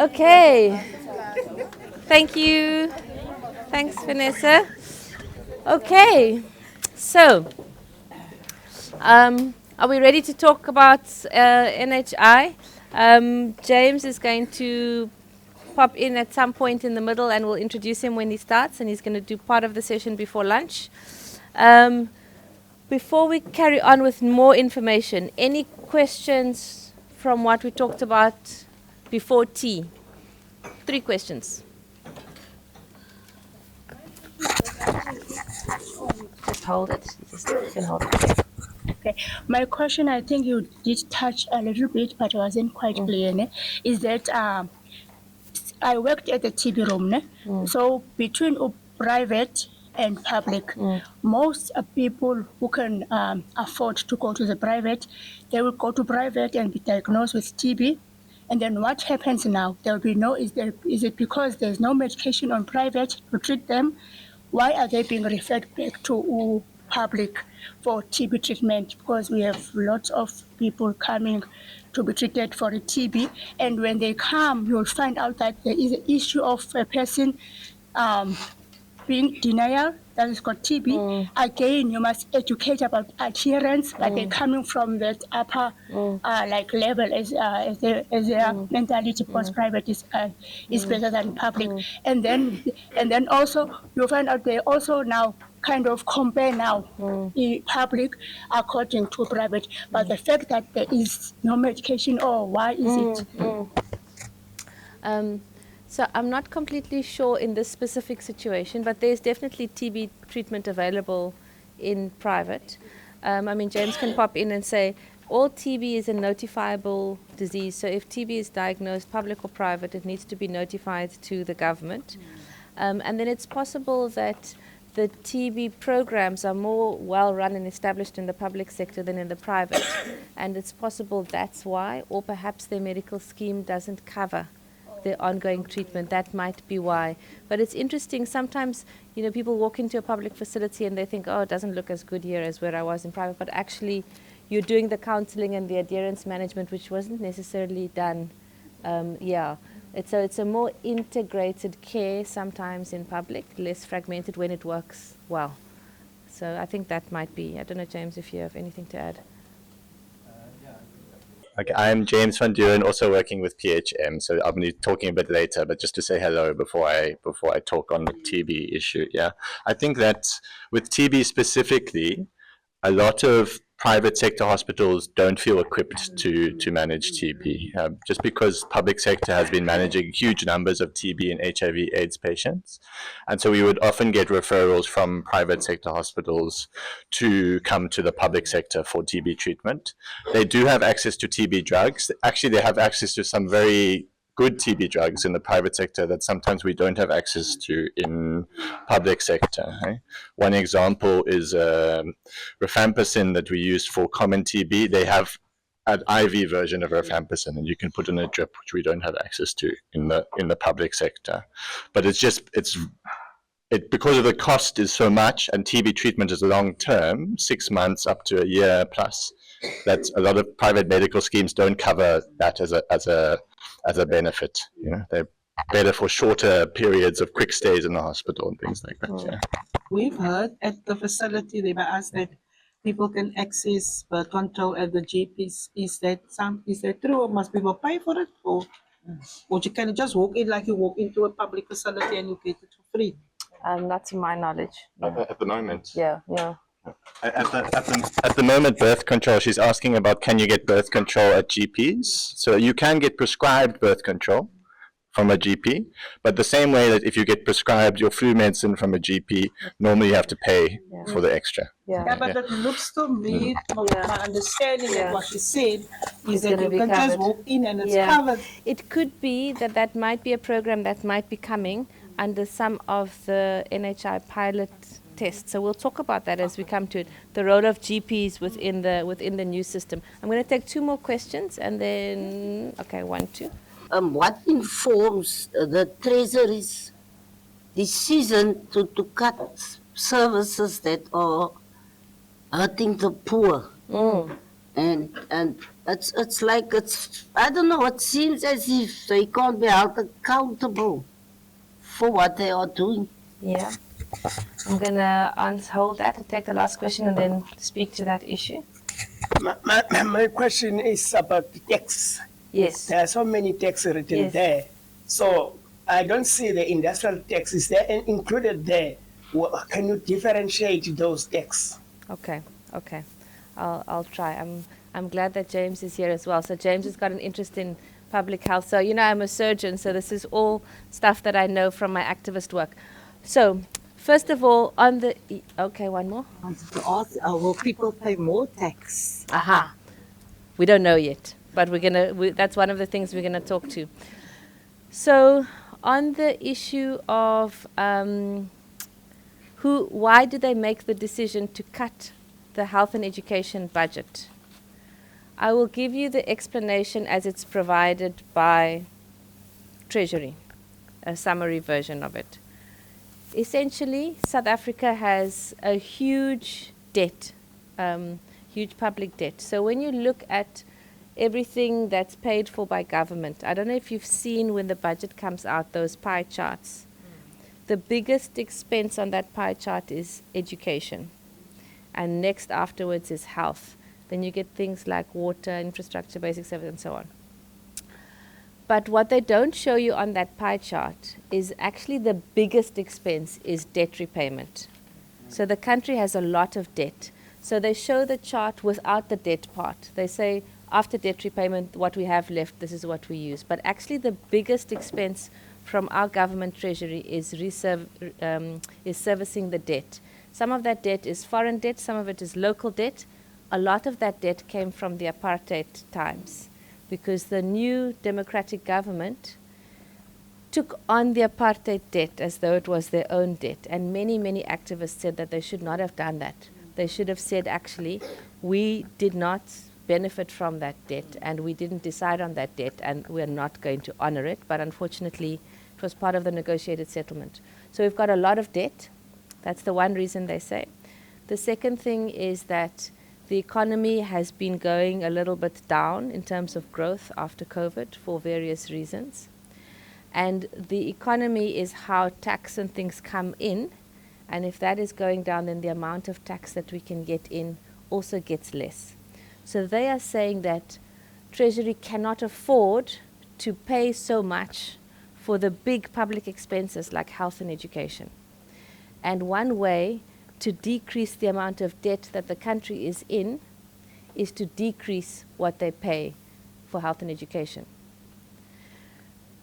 Okay. Thank you. Thanks, Vanessa. Okay. So, are we ready to talk about NHI? James is going to pop in at some point in the middle and we'll introduce him when he starts, and he's going to do part of the session before lunch. Before we carry on with more information, any questions from what we talked about before tea? 3 questions. Just hold it. You can hold it. Okay. My question, I think you did touch a little bit, but wasn't quite clear, is that I worked at the TB room. So between private and public, most people who can afford to go to the private, they will go to private and be diagnosed with TB. And then what happens now? There will be is it because there's no medication on private to treat them? Why are they being referred back to public for TB treatment? Because we have lots of people coming to be treated for the TB, and when they come, you'll find out that there is an issue of a person being denial that is called TB. Again, you must educate about adherence, but they're coming from that upper like level as their mentality, because private is better than public. And then also you find out they also now kind of compare now the public according to private, but the fact that there is no medication, or why is it? So I'm not completely sure in this specific situation, but there's definitely TB treatment available in private. I mean, James can pop in and say, all TB is a notifiable disease. So if TB is diagnosed, public or private, it needs to be notified to the government. And then it's possible that the TB programs are more well run and established in the public sector than in the private. And it's possible that's why, or perhaps their medical scheme doesn't cover the ongoing treatment. That might be why. But it's interesting, sometimes, people walk into a public facility and they think, oh, it doesn't look as good here as where I was in private, but actually you're doing the counseling and the adherence management, which wasn't necessarily done. It's a more integrated care sometimes in public, less fragmented when it works well. So I think that might be. I don't know, James, if you have anything to add. Okay, I'm James van Duren, also working with PHM. So I'll be talking a bit later, but just to say hello before I talk on the TB issue. Yeah, I think that with TB specifically, a lot of private sector hospitals don't feel equipped to manage TB, just because public sector has been managing huge numbers of TB and HIV/AIDS patients, and so we would often get referrals from private sector hospitals to come to the public sector for TB treatment. They do have access to TB drugs. Actually, they have access to some very good TB drugs in the private sector that sometimes we don't have access to in public sector. Right? One example is rifampicin that we use for common TB. They have an IV version of rifampicin, and you can put in a drip, which we don't have access to in the public sector. But because of the cost is so much, and TB treatment is long term, 6 months up to a year plus, that a lot of private medical schemes don't cover that as a benefit. They're better for shorter periods of quick stays in the hospital and things like that. Yeah. We've heard at the facility they were asked that people can access birth control at the GPs. Is that true, or must people pay for it, or you can just walk in like you walk into a public facility and you get it for free? Not to my knowledge. At the moment. Yeah. At the moment, birth control, she's asking about, can you get birth control at GPs? So you can get prescribed birth control from a GP, but the same way that if you get prescribed your flu medicine from a GP, normally you have to pay for the extra. Yeah, but it looks to me, my understanding of what she said, is that you can just walk in and it's covered. It could be that might be a program that might be coming under some of the NHI pilot tests. So we'll talk about that as we come to it, the role of GPs within the new system. I'm going to take 2 more questions and then, okay, 1, 2. What informs the Treasury's decision to cut services that are hurting the poor? And It's like I don't know. It seems as if they can't be held accountable for what they are doing. Yeah. I'm going to hold that and take the last question and then speak to that issue. My question is about the tax. Yes. There are so many taxes written Yes. there. So I don't see the industrial tax. Is there included there? Can you differentiate those taxes? Okay. Okay. I'll try. I'm glad that James is here as well. So James has got an interest in public health. So I'm a surgeon, so this is all stuff that I know from my activist work. So first of all, on the okay, one more. I wanted to ask, will people pay more tax? Aha. We don't know yet, but that's one of the things we're gonna talk to. So on the issue of why did they make the decision to cut the health and education budget? I will give you the explanation as it's provided by Treasury, a summary version of it. Essentially, South Africa has a huge debt, huge public debt. So when you look at everything that's paid for by government, I don't know if you've seen when the budget comes out, those pie charts. The biggest expense on that pie chart is education. And next afterwards is health. Then you get things like water, infrastructure, basic service, and so on. But what they don't show you on that pie chart is actually the biggest expense is debt repayment. So the country has a lot of debt. So they show the chart without the debt part. They say after debt repayment, what we have left, this is what we use. But actually the biggest expense from our government treasury is servicing the debt. Some of that debt is foreign debt, some of it is local debt. A lot of that debt came from the apartheid times because the new democratic government took on the apartheid debt as though it was their own debt. And many, many activists said that they should not have done that. They should have said, actually, we did not benefit from that debt and we didn't decide on that debt and we're not going to honor it. But unfortunately, it was part of the negotiated settlement. So we've got a lot of debt. That's the one reason they say. The second thing is that the economy has been going a little bit down in terms of growth after COVID for various reasons. And the economy is how tax and things come in. And if that is going down, then the amount of tax that we can get in also gets less. So they are saying that Treasury cannot afford to pay so much for the big public expenses like health and education. And one way to decrease the amount of debt that the country is in is to decrease what they pay for health and education.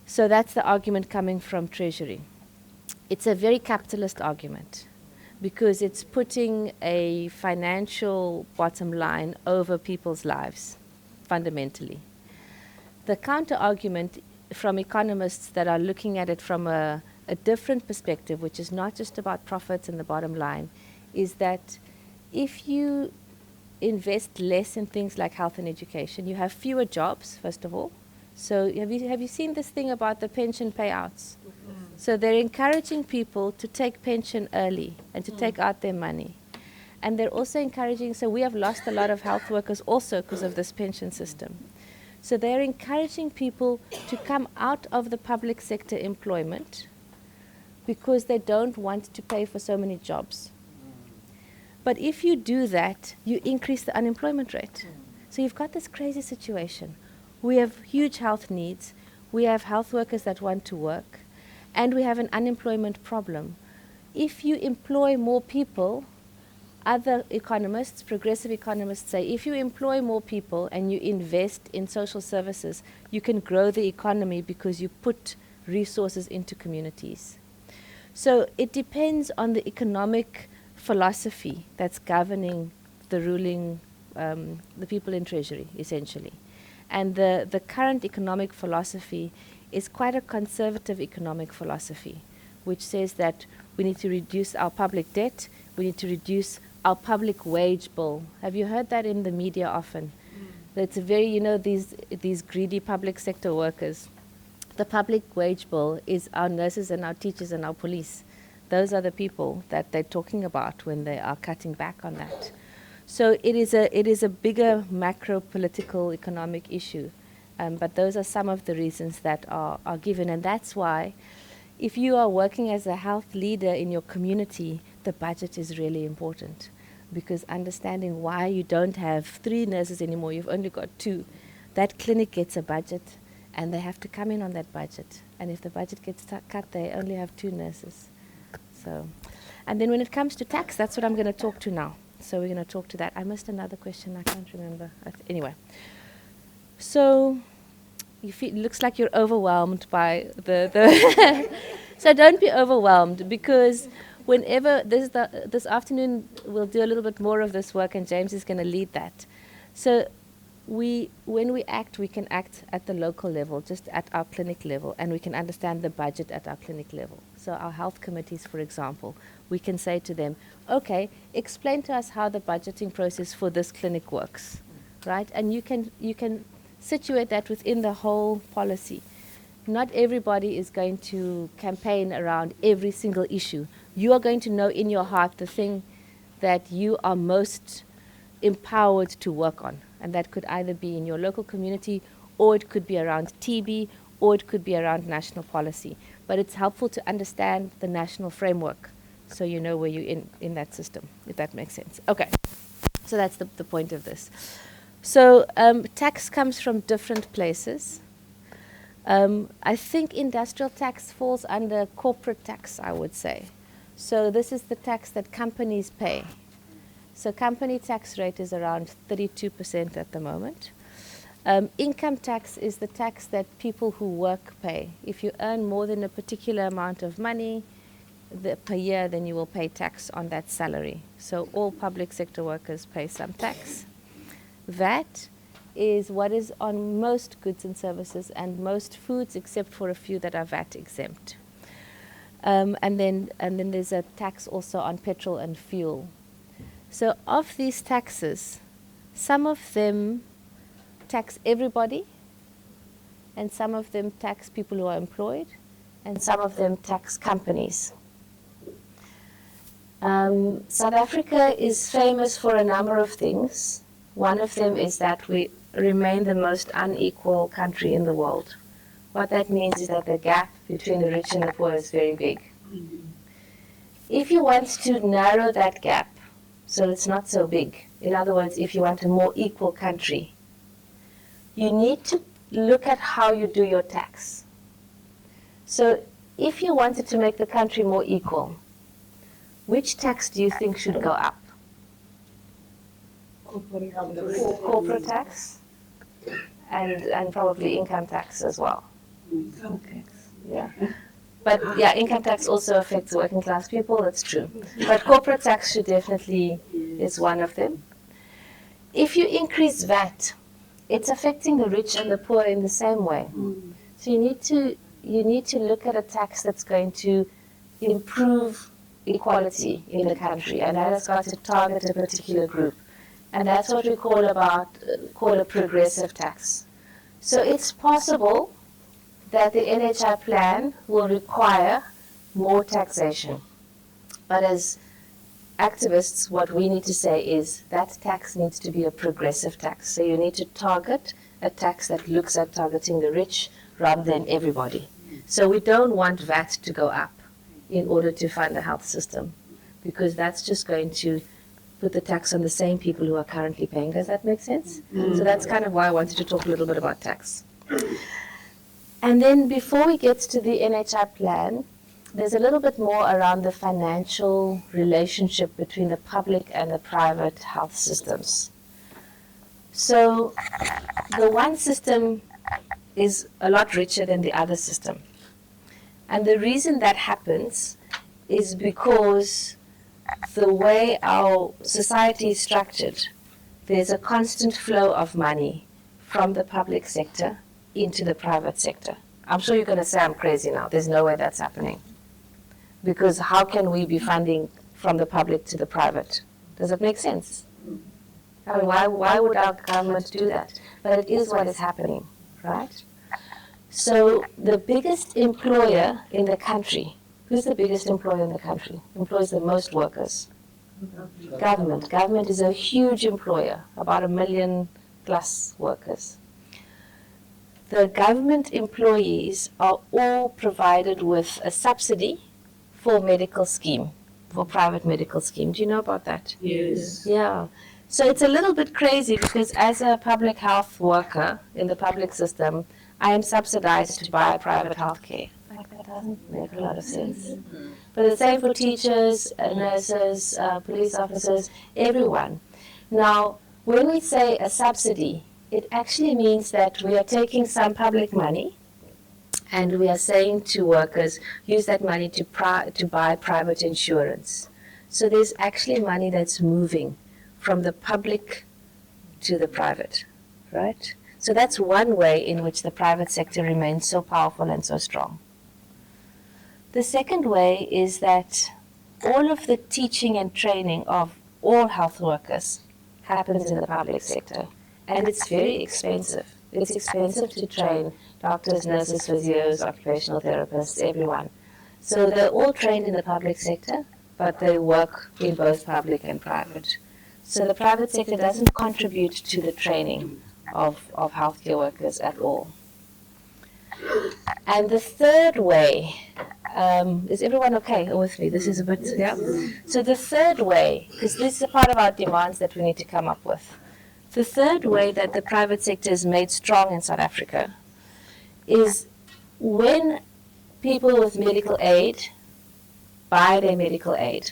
So that's the argument coming from Treasury. It's a very capitalist argument because it's putting a financial bottom line over people's lives, fundamentally. The counter-argument from economists that are looking at it from a different perspective, which is not just about profits and the bottom line, is that if you invest less in things like health and education, you have fewer jobs, first of all. So have you seen this thing about the pension payouts? So they're encouraging people to take pension early and to take out their money. And they're also encouraging, so we have lost a lot of health workers also because of this pension system. So they're encouraging people to come out of the public sector employment because they don't want to pay for so many jobs. But if you do that, you increase the unemployment rate. So you've got this crazy situation. We have huge health needs. We have health workers that want to work. And we have an unemployment problem. If you employ more people, other economists, progressive economists say, if you employ more people and you invest in social services, you can grow the economy because you put resources into communities. So it depends on the economic philosophy that's governing the ruling, the people in Treasury, essentially. And the current economic philosophy is quite a conservative economic philosophy, which says that we need to reduce our public debt, we need to reduce our public wage bill. Have you heard that in the media often? That's a very, these greedy public sector workers. The public wage bill is our nurses and our teachers and our police. Those are the people that they're talking about when they are cutting back on that. So it is a bigger macro political economic issue. But those are some of the reasons that are given. And that's why if you are working as a health leader in your community, the budget is really important. Because understanding why you don't have 3 nurses anymore, you've only got 2. That clinic gets a budget and they have to come in on that budget. And if the budget gets cut, they only have 2 nurses. So, and then when it comes to tax, that's what I'm going to talk to now. So we're going to talk to that. I missed another question. I can't remember. Anyway. So it looks like you're overwhelmed by the so don't be overwhelmed, because whenever this afternoon we'll do a little bit more of this work and James is going to lead that. So when we act, we can act at the local level, just at our clinic level, and we can understand the budget at our clinic level. So our health committees, for example, we can say to them, okay, explain to us how the budgeting process for this clinic works, right? And you can situate that within the whole policy. Not everybody is going to campaign around every single issue. You are going to know in your heart the thing that you are most empowered to work on. And that could either be in your local community, or it could be around TB, or it could be around national policy. But it's helpful to understand the national framework so you know where you're in that system, if that makes sense. Okay, so that's the point of this. So tax comes from different places. I think industrial tax falls under corporate tax, I would say. So this is the tax that companies pay. So company tax rate is around 32% at the moment. Income tax is the tax that people who work pay. If you earn more than a particular amount of money per year, then you will pay tax on that salary. So all public sector workers pay some tax. VAT is what is on most goods and services and most foods, except for a few that are VAT exempt. And then there's a tax also on petrol and fuel. So of these taxes, some of them tax everybody, and some of them tax people who are employed, and some of them tax companies. South Africa is famous for a number of things. One of them is that we remain the most unequal country in the world. What that means is that the gap between the rich and the poor is very big. If you want to narrow that gap, so it's not so big. In other words, if you want a more equal country, you need to look at how you do your tax. So if you wanted to make the country more equal, which tax do you think should go up? Corporate tax and probably income tax as well. Okay. Yeah. But yeah, income tax also affects working class people, that's true. But corporate tax should definitely is one of them. If you increase VAT, it's affecting the rich and the poor in the same way. So you need to look at a tax that's going to improve equality in the country, and that has got to target a particular group. And that's what we call a progressive tax. So it's possible that the NHI plan will require more taxation. But as activists, what we need to say is that tax needs to be a progressive tax. So you need to target a tax that looks at targeting the rich rather than everybody. So we don't want VAT to go up in order to fund the health system, because that's just going to put the tax on the same people who are currently paying. Does that make sense? So that's kind of why I wanted to talk a little bit about tax. And then before we get to the NHI plan, there's a little bit more around the financial relationship between the public and the private health systems. So the one system is a lot richer than the other system. And the reason that happens is because the way our society is structured, there's a constant flow of money from the public sector into the private sector. I'm sure you're going to say I'm crazy now. There's no way that's happening. Because how can we be funding from the public to the private? Does it make sense? I mean, why would our government do that? But it is what is happening, right? So the biggest employer in the country, who's the biggest employer in the country? Employs the most workers. Government. Government is a huge employer, about 1 million plus workers. The government employees are all provided with a subsidy for medical scheme, for private medical scheme. Do you know about that? Yes. Yeah. So it's a little bit crazy because as a public health worker in the public system, I am subsidized to buy private health care. Like that doesn't make a lot of sense. But the same for teachers, nurses, police officers, everyone. Now, when we say a subsidy, it actually means that we are taking some public money and we are saying to workers, use that money to buy private insurance. So there's actually money that's moving from the public to the private, right? So that's one way in which the private sector remains so powerful and so strong. The second way is that all of the teaching and training of all health workers happens in the public sector, and it's very expensive. It's expensive to train doctors, nurses, physios, occupational therapists, everyone. So they're all trained in the public sector, but they work in both public and private. So the private sector doesn't contribute to the training of healthcare workers at all. And the third way, is everyone okay with me? This is a bit, yeah? So the third way, because this is a part of our demands that we need to come up with. The third way that the private sector is made strong in South Africa is when people with medical aid buy their medical aid,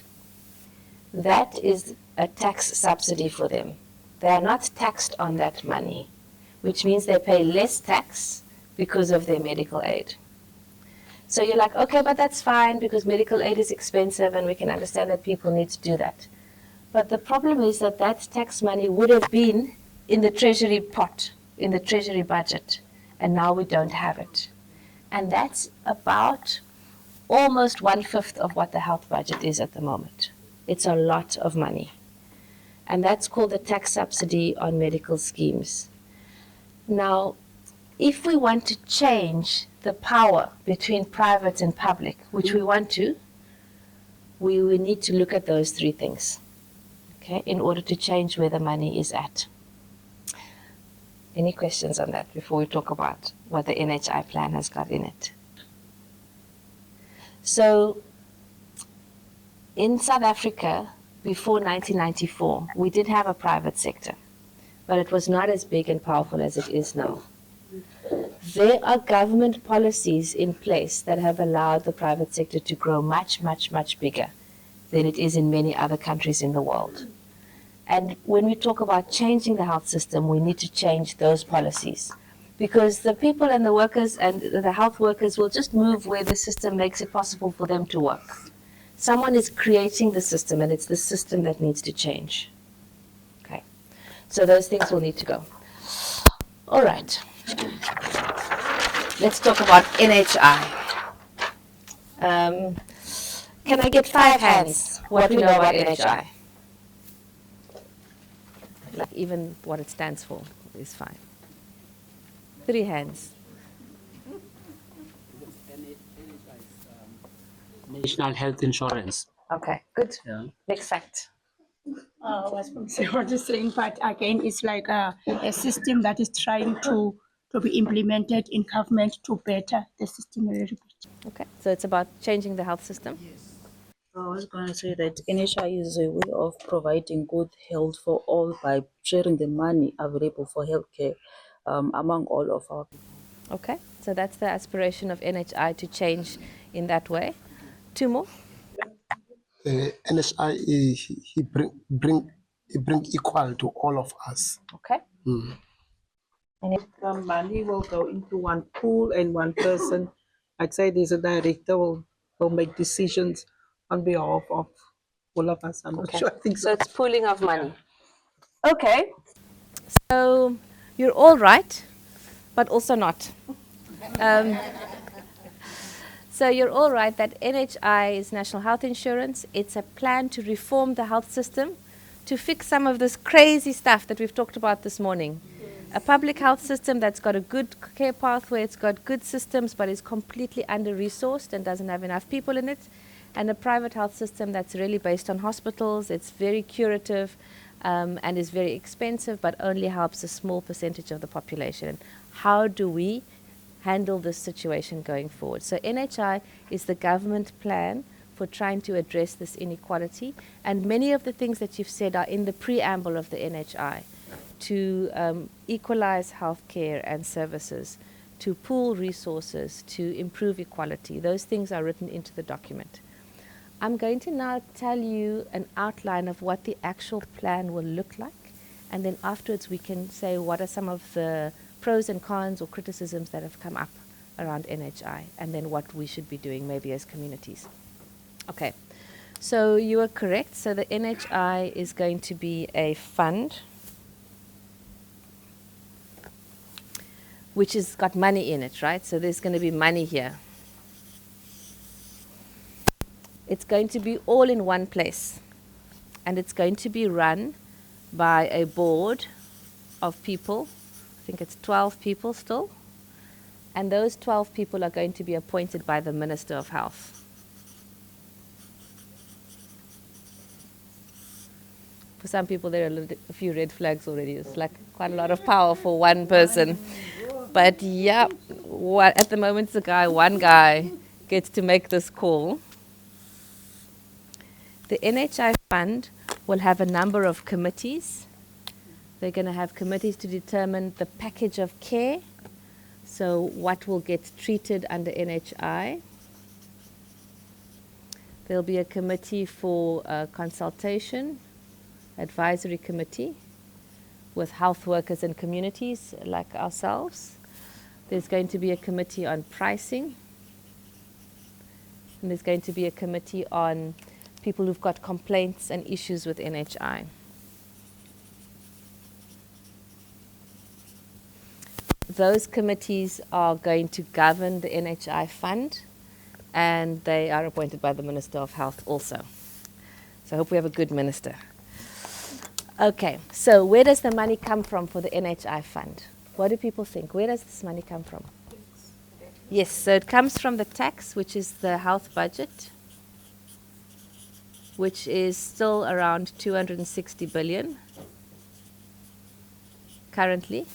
that is a tax subsidy for them. They are not taxed on that money, which means they pay less tax because of their medical aid. So you're like, okay, but that's fine because medical aid is expensive and we can understand that people need to do that. But the problem is that that tax money would have been in the treasury pot, in the treasury budget, and now we don't have it. And that's about almost 1/5 of what the health budget is at the moment. It's a lot of money. And that's called the tax subsidy on medical schemes. Now, if we want to change the power between private and public, which we want to, we need to look at those three things, okay, in order to change where the money is at. Any questions on that before we talk about what the NHI plan has got in it? So, in South Africa, before 1994, we did have a private sector, but it was not as big and powerful as it is now. There are government policies in place that have allowed the private sector to grow much, much, much bigger than it is in many other countries in the world. And when we talk about changing the health system, we need to change those policies. Because the people and the workers and the health workers will just move where the system makes it possible for them to work. Someone is creating the system, and it's the system that needs to change. Okay, so those things will need to go. All right, let's talk about NHI. Can I get 5 hands? What we know about NHI? Like even what it stands for is fine. 3 hands. National health insurance. Okay, good. Yeah. Next fact. I was going to say what you're saying, but again, it's like a system that is trying to be implemented in government to better the system a little bit. Okay, so it's about changing the health system. I was going to say that NHI is a way of providing good health for all by sharing the money available for healthcare among all of our people. Okay, so that's the aspiration of NHI to change in that way. 2 more. NHI he bring equal to all of us. Okay. The money will go into one pool and one person. I'd say there's a director will make decisions on behalf of all of us. I'm not Okay. sure. I think So so. it's pooling of money. Okay. So you're all right, but also not. So you're all right that NHI is National Health Insurance. It's a plan to reform the health system to fix some of this crazy stuff that we've talked about this morning. A public health system that's got a good care pathway, it's got good systems, but is completely under-resourced and doesn't have enough people in it. and a private health system that's really based on hospitals. It's very curative and is very expensive, but only helps a small percentage of the population. How do we handle this situation going forward? So NHI is the government plan for trying to address this inequality, and many of the things that you've said are in the preamble of the NHI, to equalize healthcare and services, to pool resources, to improve equality. Those things are written into the document. I'm going to now tell you an outline of what the actual plan will look like, and then afterwards we can say what are some of the pros and cons or criticisms that have come up around NHI, and then what we should be doing maybe as communities. Okay, so you are correct. So the NHI is going to be a fund which has got money in it, right? So there's going to be money here. It's going to be all in one place, and it's going to be run by a board of people. I think it's 12 people still, and those 12 people are going to be appointed by the Minister of Health. For some people, there are a few red flags already. It's like quite a lot of power for one person. But yeah, at the moment, one guy gets to make this call. The NHI fund will have a number of committees. They're going to have committees to determine the package of care, so what will get treated under NHI. There'll be a committee for consultation, advisory committee with health workers and communities like ourselves. There's going to be a committee on pricing, and there's going to be a committee on people who've got complaints and issues with NHI. Those committees are going to govern the NHI fund, and they are appointed by the Minister of Health also. So I hope we have a good minister. Okay, so where does the money come from for the NHI fund? What do people think? Where does this money come from? Yes, so it comes from the tax, which is the health budget, which is still around 260 billion currently,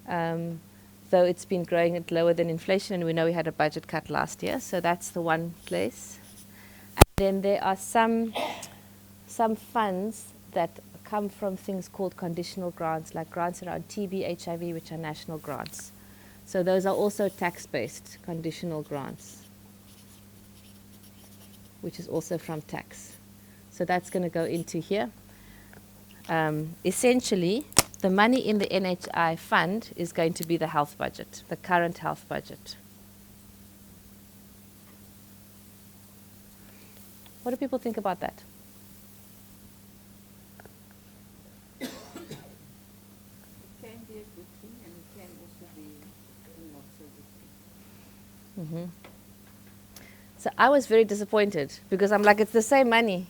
though it's been growing at lower than inflation, and we know we had a budget cut last year, so that's the one place. And then there are some funds that come from things called conditional grants, like grants around TB, HIV, which are national grants. So those are also tax-based conditional grants, which is also from tax. So that's going to go into here. Essentially, the money in the NHI fund is going to be the health budget, the current health budget. What do people think about that? Mm-hmm. So I was very disappointed because I'm like, it's the same money.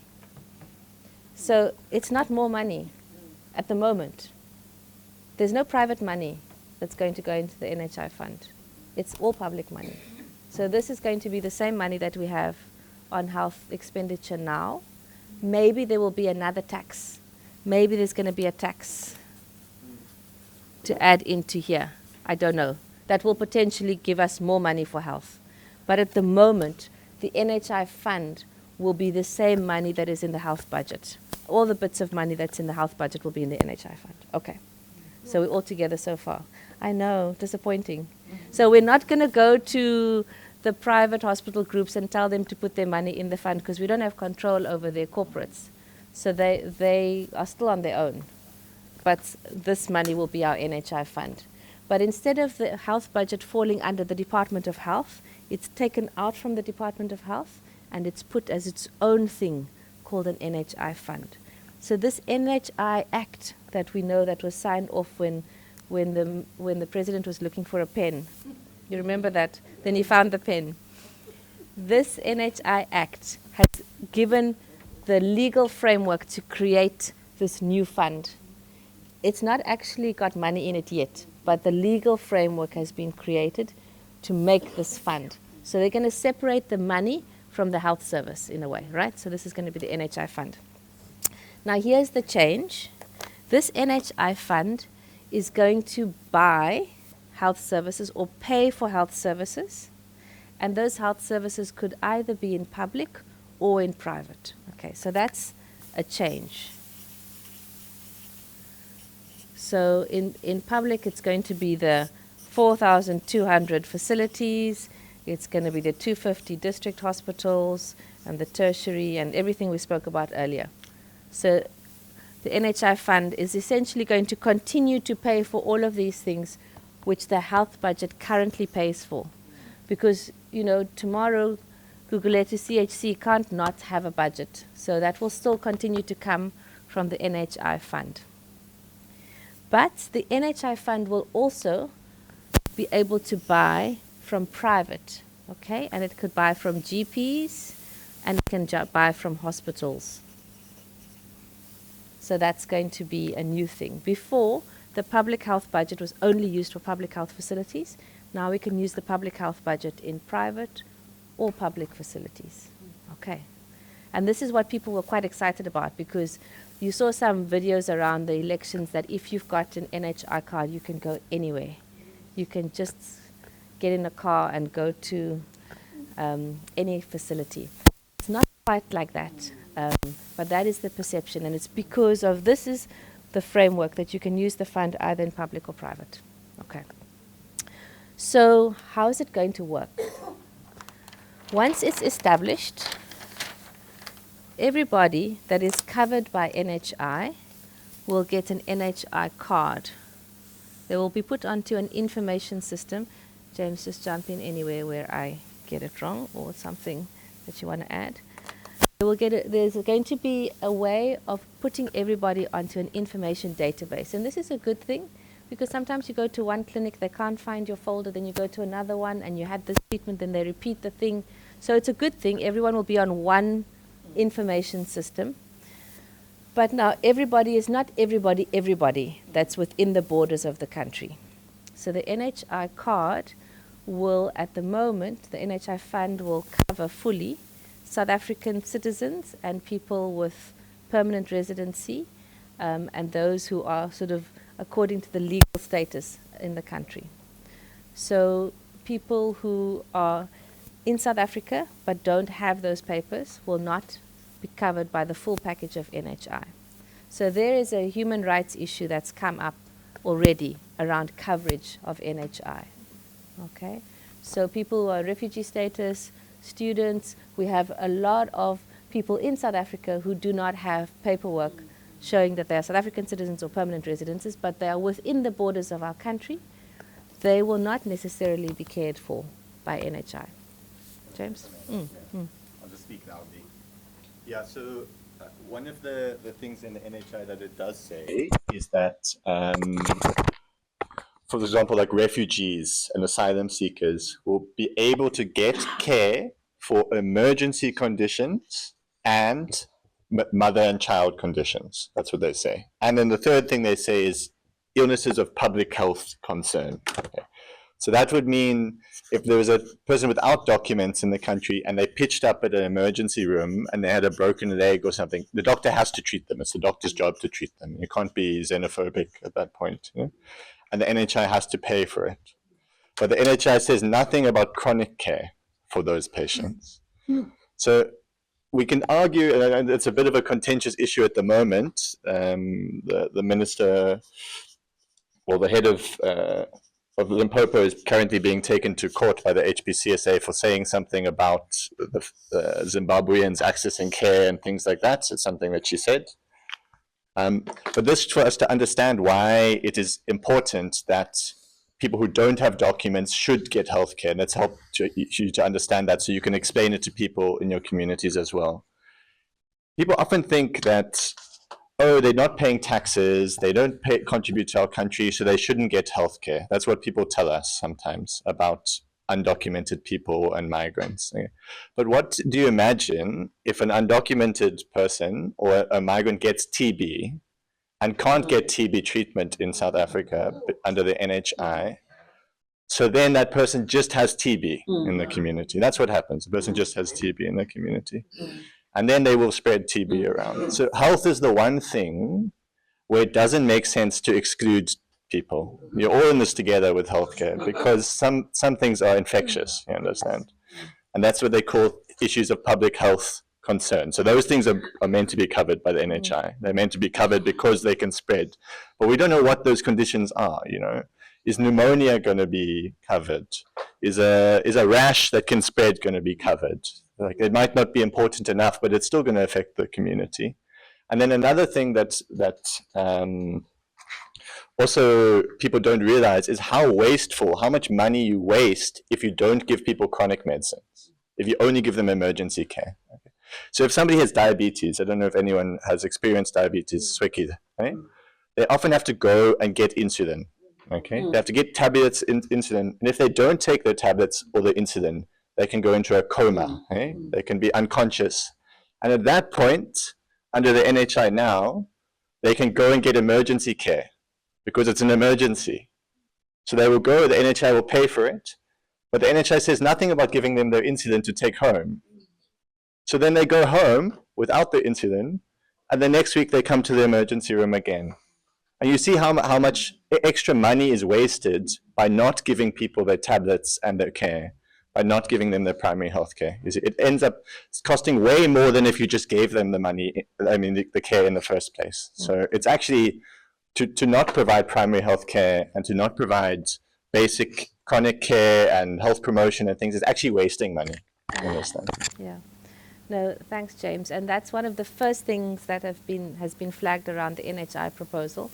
So it's not more money at the moment. There's no private money that's going to go into the NHI fund. It's all public money. So this is going to be the same money that we have on health expenditure now. Maybe there will be another tax. Maybe there's going to be a tax to add into here. I don't know. That will potentially give us more money for health. But at the moment, the NHI fund will be the same money that is in the health budget. All the bits of money that's in the health budget will be in the NHI fund. Okay. So we're all together so far. I know, disappointing. So we're not going to go to the private hospital groups and tell them to put their money in the fund because we don't have control over their corporates. So they are still on their own. But this money will be our NHI fund. But instead of the health budget falling under the Department of Health, it's taken out from the Department of Health and it's put as its own thing called an NHI fund. So this NHI Act that we know that was signed off when the president was looking for a pen. You remember that? Then he found the pen. This NHI Act has given the legal framework to create this new fund. It's not actually got money in it yet, but the legal framework has been created to make this fund. So they're going to separate the money from the health service in a way, right? So this is going to be the NHI fund. Now here's the change. This NHI fund is going to buy health services or pay for health services, and those health services could either be in public or in private. Okay, so that's a change. So in public, it's going to be the 4,200 facilities, it's going to be the 250 district hospitals, and the tertiary, and everything we spoke about earlier. So the NHI fund is essentially going to continue to pay for all of these things which the health budget currently pays for. Because, you know, tomorrow Gugulethu CHC can't not have a budget. So that will still continue to come from the NHI fund. But the NHI fund will also be able to buy from private, okay? And it could buy from GPs and it can buy from hospitals. So that's going to be a new thing. Before, the public health budget was only used for public health facilities. Now we can use the public health budget in private or public facilities. Okay. And this is what people were quite excited about, because you saw some videos around the elections that if you've got an NHI card, you can go anywhere. You can just get in a car and go to any facility. It's not quite like that, but that is the perception, and it's because of this is the framework that you can use the fund either in public or private. Okay. So how is it going to work? Once it's established, everybody that is covered by NHI will get an NHI card. They will be put onto an information system. James, just jump in anywhere where I get it wrong or something that you want to add. They will get there's going to be a way of putting everybody onto an information database. And this is a good thing, because sometimes you go to one clinic, they can't find your folder, then you go to another one and you had this treatment, then they repeat the thing. So it's a good thing. Everyone will be on one information system. But now everybody is not everybody that's within the borders of the country. So the NHI card will, at the moment, the NHI fund will cover fully South African citizens and people with permanent residency, and those who are sort of according to the legal status in the country. So people who are in South Africa but don't have those papers will not be covered by the full package of NHI. So there is a human rights issue that's come up already around coverage of NHI. Okay, so people who are refugee status, students, we have a lot of people in South Africa who do not have paperwork showing that they are South African citizens or permanent residences, but they are within the borders of our country. They will not necessarily be cared for by NHI. James? I'll just speak loudly. Yeah, so one of the things in the NHI that it does say is that, for example, like refugees and asylum seekers will be able to get care for emergency conditions and mother and child conditions. That's what they say. And then the third thing they say is illnesses of public health concern. Okay. So that would mean if there was a person without documents in the country and they pitched up at an emergency room and they had a broken leg or something, the doctor has to treat them. It's the doctor's job to treat them. You can't be xenophobic at that point. You know? And the NHI has to pay for it. But the NHI says nothing about chronic care for those patients. So we can argue, and it's a bit of a contentious issue at the moment. The minister, well, the head of Limpopo is currently being taken to court by the HPCSA for saying something about the Zimbabweans accessing care and things like that. It's something that she said. But this for us to understand why it is important that people who don't have documents should get healthcare. And let's help you to understand that so you can explain it to people in your communities as well. People often think that, oh, they're not paying taxes, they don't contribute to our country, so they shouldn't get healthcare. That's what people tell us sometimes about undocumented people and migrants. But what do you imagine if an undocumented person or a migrant gets TB and can't get TB treatment in South Africa under the NHI? So then that person just has TB in the community. That's what happens. The person just has TB in the community. And then they will spread TB around. So health is the one thing where it doesn't make sense to exclude people. You're all in this together with healthcare because some things are infectious, you understand? And that's what they call issues of public health concern. So those things are meant to be covered by the NHI. They're meant to be covered because they can spread. But we don't know what those conditions are, you know. Is pneumonia going to be covered? Is a rash that can spread going to be covered? Like, it might not be important enough, but it's still going to affect the community. And then another thing that also people don't realize is how wasteful, how much money you waste if you don't give people chronic medicines, if you only give them emergency care. Okay. So if somebody has diabetes, I don't know if anyone has experienced diabetes, Swiki, right? They often have to go and get insulin. Okay, they have to get tablets, insulin, and if they don't take their tablets or the insulin, they can go into a coma. Okay? They can be unconscious, and at that point, under the NHI now, they can go and get emergency care because it's an emergency. So they will go, the NHI will pay for it, but the NHI says nothing about giving them their insulin to take home. So then they go home without the insulin, and the next week they come to the emergency room again. And you see how much extra money is wasted by not giving people their tablets and their care, by not giving them their primary health care. It ends up costing way more than if you just gave them the money, the care in the first place. So it's actually, to not provide primary health care and to not provide basic chronic care and health promotion and things, is actually wasting money. You understand? Yeah. No, thanks, James. And that's one of the first things that has been flagged around the NHI proposal.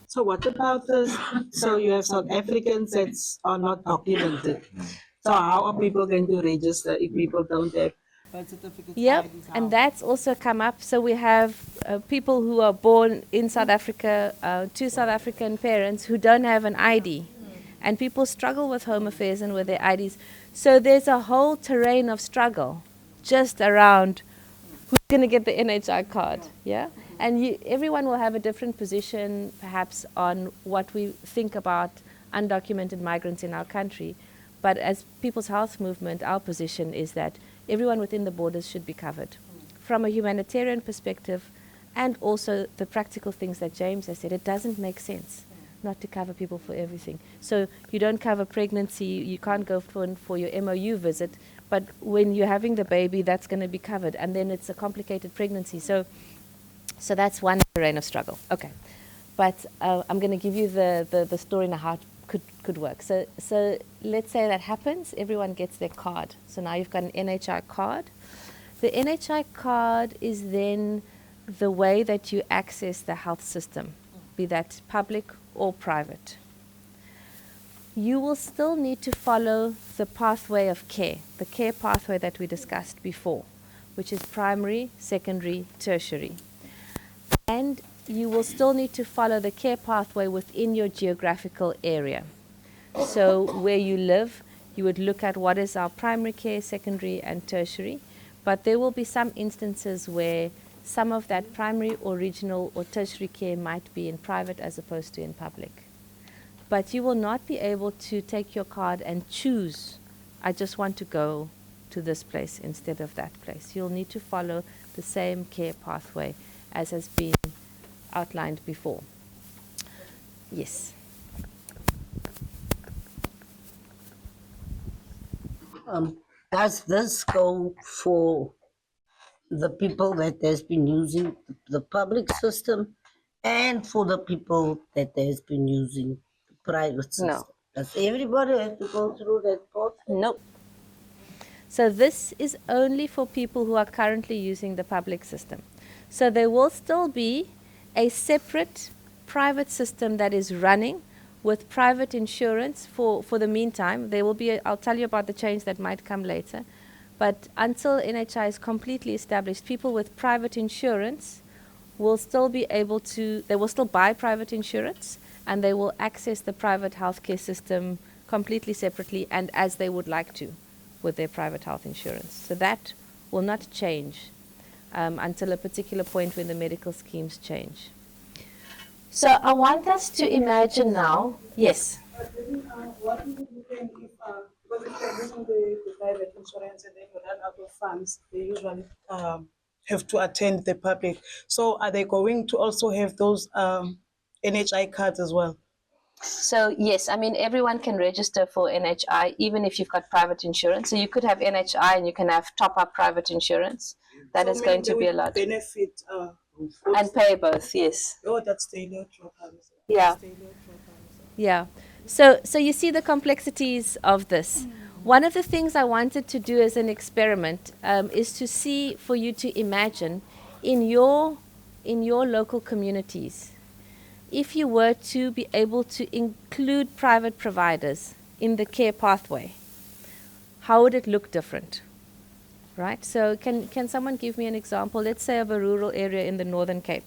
So what about this? So you have South Africans that are not documented. So how are people going to register if people don't have birth certificates? Yep, IDs? How? and that's also come up. So we have people who are born in South Africa to South African parents who don't have an ID. And people struggle with Home Affairs and with their IDs. So there's a whole terrain of struggle just around who's going to get the NHI card, yeah? And everyone will have a different position, perhaps, on what we think about undocumented migrants in our country. But as People's Health Movement, our position is that everyone within the borders should be covered. From a humanitarian perspective, and also the practical things that James has said, it doesn't make sense not to cover people for everything. So you don't cover pregnancy, you can't go for your MOU visit, but when you're having the baby, that's going to be covered, and then it's a complicated pregnancy. So that's one terrain of struggle. Okay, but I'm going to give you the story now how it could work. So let's say that happens, everyone gets their card. So now you've got an NHI card. The NHI card is then the way that you access the health system, be that public or private. You will still need to follow the pathway of care, the care pathway that we discussed before, which is primary, secondary, tertiary. And you will still need to follow the care pathway within your geographical area. So where you live, you would look at what is our primary care, secondary, and tertiary. But there will be some instances where some of that primary or regional or tertiary care might be in private as opposed to in public. But you will not be able to take your card and choose, I just want to go to this place instead of that place. You'll need to follow the same care pathway as has been outlined before. Yes. Does this go for the people that has been using the public system and for the people that has been using the private system? No. Does everybody have to go through that process? Nope. So this is only for people who are currently using the public system. So there will still be a separate private system that is running with private insurance for the meantime. There will be, I'll tell you about the change that might come later. But until NHI is completely established, people with private insurance will still be able to, they will still buy private insurance and they will access the private healthcare system completely separately and as they would like to with their private health insurance. So that will not change until a particular point when the medical schemes change. So I want us to imagine now, yes. But then, what do you think if, because if you're using the private insurance and then you run out of funds, they usually have to attend the public. So are they going to also have those NHI cards as well? So yes, I mean everyone can register for NHI even if you've got private insurance. So you could have NHI and you can have top-up private insurance. That So is meaning going they to be would allowed. benefit And pay both, yes. oh, that's daily programs. Yeah. Yeah. So you see the complexities of this. One of the things I wanted to do as an experiment is to see, for you to imagine in your local communities, if you were to be able to include private providers in the care pathway, how would it look different? Right? So can someone give me an example, let's say of a rural area in the Northern Cape?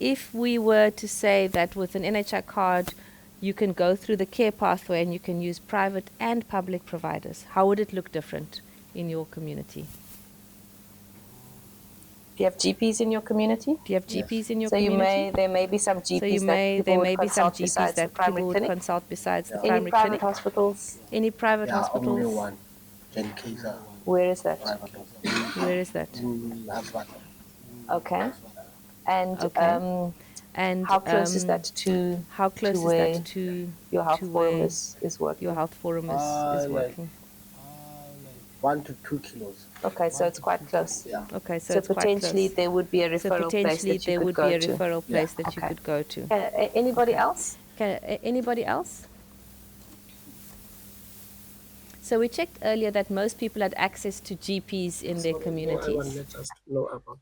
If we were to say that with an NHI card, you can go through the care pathway and you can use private and public providers, how would it look different in your community? Do you have GPs in your community? Do you have GPs in your community? There may be some GPs there may be some GPs that people would consult besides the primary clinic. Any private hospitals? Any private hospitals? Only one. Jen Kaiser. Where is that? Private hospital. Where is that? That's what. Okay. And how close is that to your health forum is working? Your health forum is working. 1 to 2 kilos. Okay, so it's quite close. Yeah. Okay, so it's potentially there would be a referral place that you could go to. That you could go to. Anybody else? Anybody else? So we checked earlier that most people had access to GPs in their communities. I want to just know about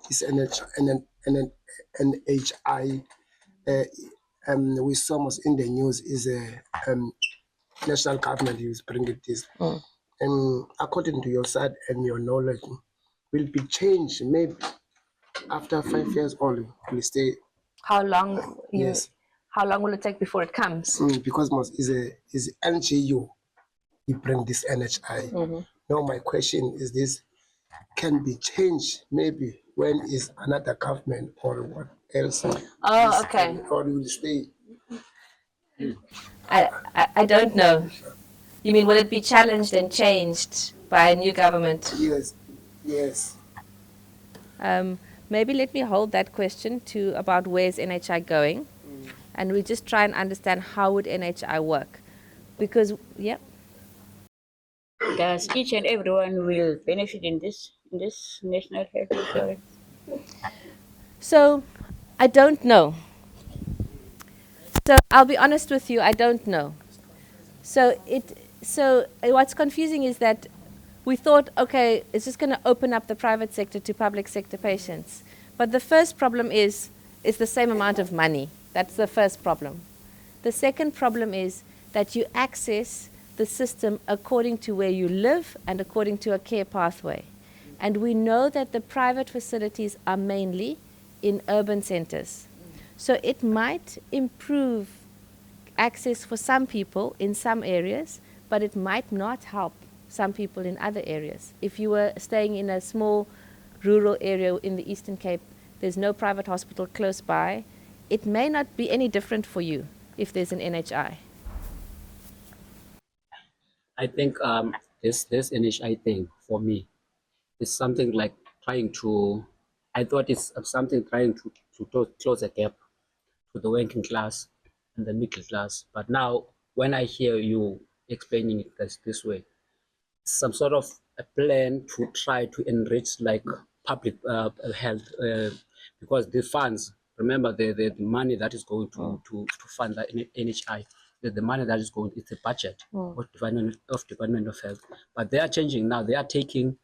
this NHI. We saw most in the news is a national government is bringing this. And according to your side and your knowledge, will be changed maybe after 5 years only. Will stay. How long? Yes. How long will it take before it comes? Because most is NGU. You bring this NHI. Now my question is this: can be changed maybe when is another government or what else? Oh, okay. Or will stay? I don't know. You mean will it be challenged and changed by a new government? Yes, yes. Maybe let me hold that question to about where's NHI going, and we just try and understand how would NHI work, because Does each and everyone will benefit in this national health insurance? So I don't know. So I'll be honest with you, I don't know. So what's confusing is that we thought, okay, it's just going to open up the private sector to public sector patients. But the first problem is it's the same amount of money. That's the first problem. The second problem is that you access the system according to where you live and according to a care pathway. And we know that the private facilities are mainly in urban centers. So it might improve access for some people in some areas, but it might not help some people in other areas. If you were staying in a small rural area in the Eastern Cape, there's no private hospital close by, it may not be any different for you if there's an NHI. I think this NHI thing for me is something like trying to. I thought it's something trying to close a gap to the working class and the middle class. But now, when I hear you explaining it this way, some sort of a plan to try to enrich like public health, because the funds. Remember the money that is going to fund the NHI. The money that is going, it's a budget of Department of Health. But they are changing now. They are taking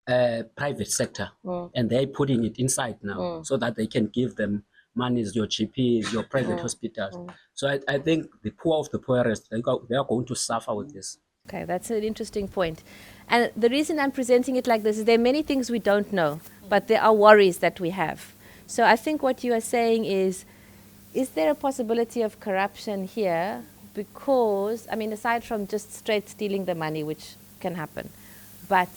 private sector and they're putting it inside now so that they can give them money, your GPs, your private hospitals. So I think the poor of the poorest, they are going to suffer with this. Okay, that's an interesting point. And the reason I'm presenting it like this is there are many things we don't know, but there are worries that we have. So I think what you are saying is there a possibility of corruption here? Because, I mean, aside from just straight stealing the money, which can happen, but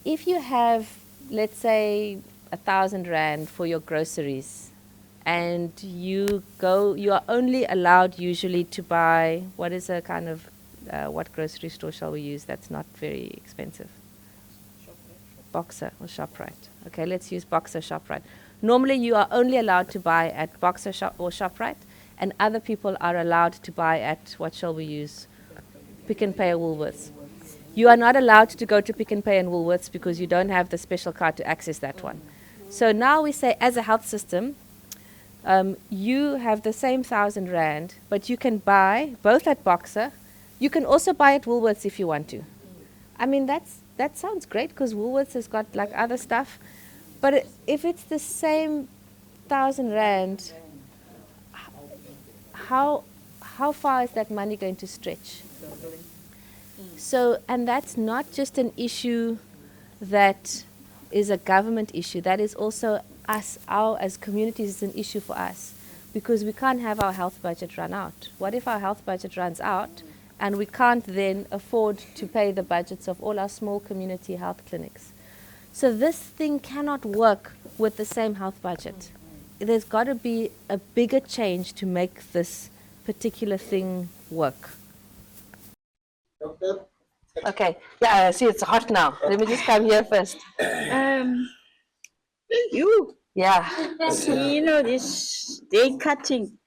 if you have, let's say, 1,000 Rand for your groceries, and you are only allowed usually to buy, what is a kind of, what grocery store shall we use that's not very expensive? Boxer or ShopRite. Okay, let's use Boxer, ShopRite. Normally you are only allowed to buy at Boxer or ShopRite, and other people are allowed to buy at, what shall we use? Pick n Pay or Woolworths. You are not allowed to go to Pick n Pay and Woolworths because you don't have the special card to access that one. So now we say, as a health system, you have the same R1,000, but you can buy both at Boxer. You can also buy at Woolworths if you want to. I mean, that sounds great because Woolworths has got like other stuff. But if it's the same R1,000, how far is that money going to stretch? So, and that's not just an issue that is a government issue. That is also us, as communities, is an issue for us because we can't have our health budget run out. What if our health budget runs out and we can't then afford to pay the budgets of all our small community health clinics? So this thing cannot work with the same health budget. There's got to be a bigger change to make this particular thing work. Doctor? Okay, yeah, see, it's hot now. Let me just come here first. You, Yeah. you know, this, they cutting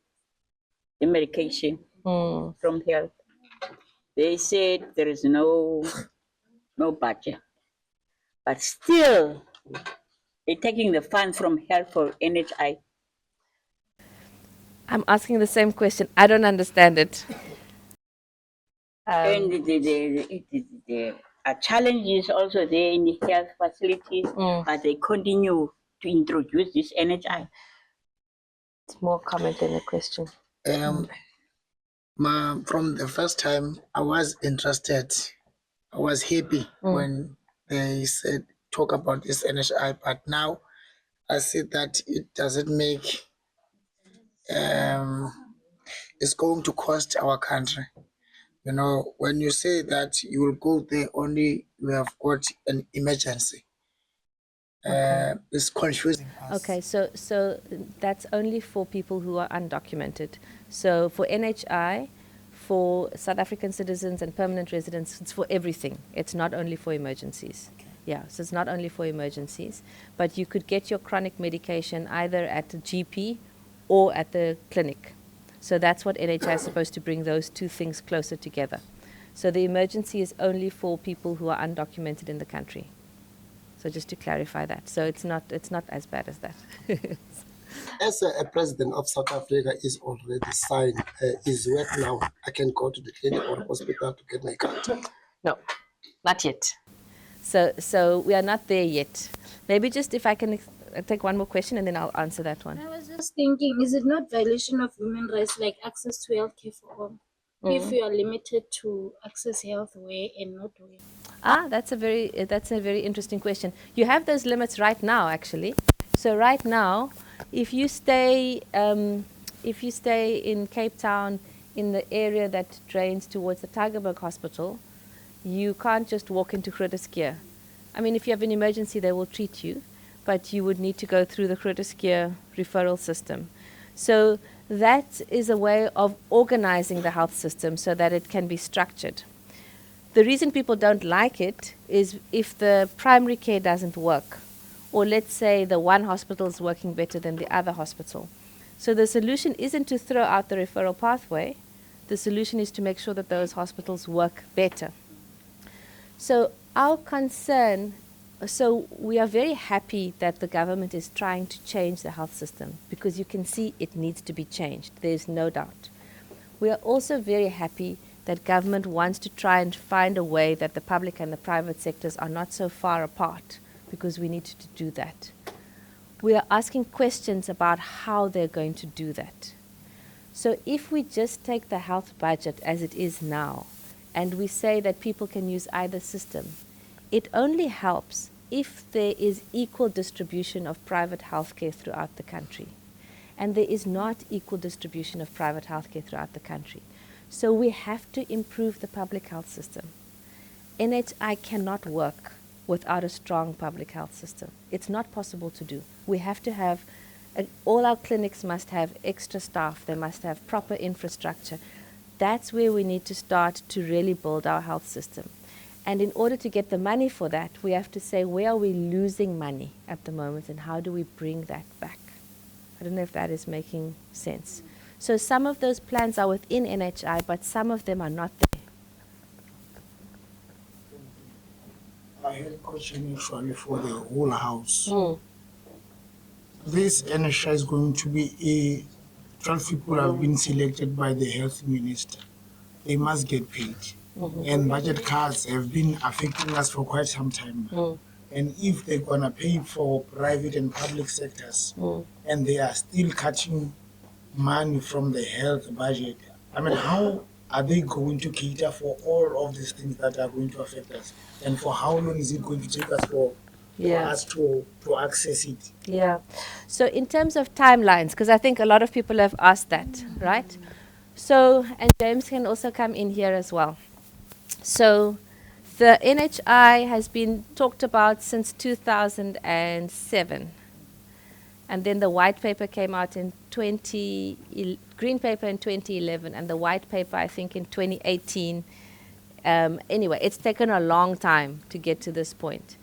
the medication from health. They said there is no budget. But still, they're taking the funds from health for NHI. I'm asking the same question. I don't understand it. And the challenge is also there in the health facilities, but they continue to introduce this NHI. It's more comment than a question. From the first time, I was interested. I was happy when they said talk about this NHI, but now I see that it doesn't make. It's going to cost our country. You know, when you say that you will go there only you have got an emergency, it's confusing us. Okay, so that's only for people who are undocumented. So for NHI, for South African citizens and permanent residents, it's for everything. It's not only for emergencies. Okay. Yeah, so it's not only for emergencies, but you could get your chronic medication either at the GP or at the clinic. So that's what NHI is supposed to bring, those two things closer together. So the emergency is only for people who are undocumented in the country. So just to clarify that. So it's not as bad as that. As a president of South Africa is already signed his work now, I can go to the clinic or hospital to get my card. No, not yet. So we are not there yet. Maybe just if I can take one more question and then I'll answer that one. I was just thinking, is it not violation of human rights, like access to healthcare for all, if you are limited to access health where and not where? That's a very interesting question. You have those limits right now, actually. So right now, if you stay in Cape Town, in the area that drains towards the Tygerberg Hospital, you can't just walk into Groote Schuur. I mean, if you have an emergency, they will treat you, but you would need to go through the Groote Schuur referral system. So that is a way of organizing the health system so that it can be structured. The reason people don't like it is if the primary care doesn't work, or let's say the one hospital is working better than the other hospital. So the solution isn't to throw out the referral pathway. The solution is to make sure that those hospitals work better. So our concern, so we are very happy that the government is trying to change the health system because you can see it needs to be changed. There's no doubt. We are also very happy that government wants to try and find a way that the public and the private sectors are not so far apart, because we need to do that. We are asking questions about how they're going to do that. So if we just take the health budget as it is now, and we say that people can use either system, it only helps if there is equal distribution of private healthcare throughout the country. And there is not equal distribution of private healthcare throughout the country. So we have to improve the public health system. NHI cannot work without a strong public health system. It's not possible to do. We have to have All our clinics must have extra staff. They must have proper infrastructure. That's where we need to start to really build our health system. And in order to get the money for that, we have to say, where are we losing money at the moment and how do we bring that back? I don't know if that is making sense. So some of those plans are within NHI, but some of them are not there. I had a question actually for the whole house. This NHI is going to be 12 people have been selected by the health minister. They must get paid. And budget cuts have been affecting us for quite some time now. And if they're going to pay for private and public sectors, and they are still cutting money from the health budget, I mean, how are they going to cater for all of these things that are going to affect us? And for how long is it going to take us for us to access it? Yeah. So in terms of timelines, because I think a lot of people have asked that, right? So, and James can also come in here as well. So the NHI has been talked about since 2007. And then the white paper came out in green paper in 2011, and the white paper, I think, in 2018. Anyway, it's taken a long time to get to this point.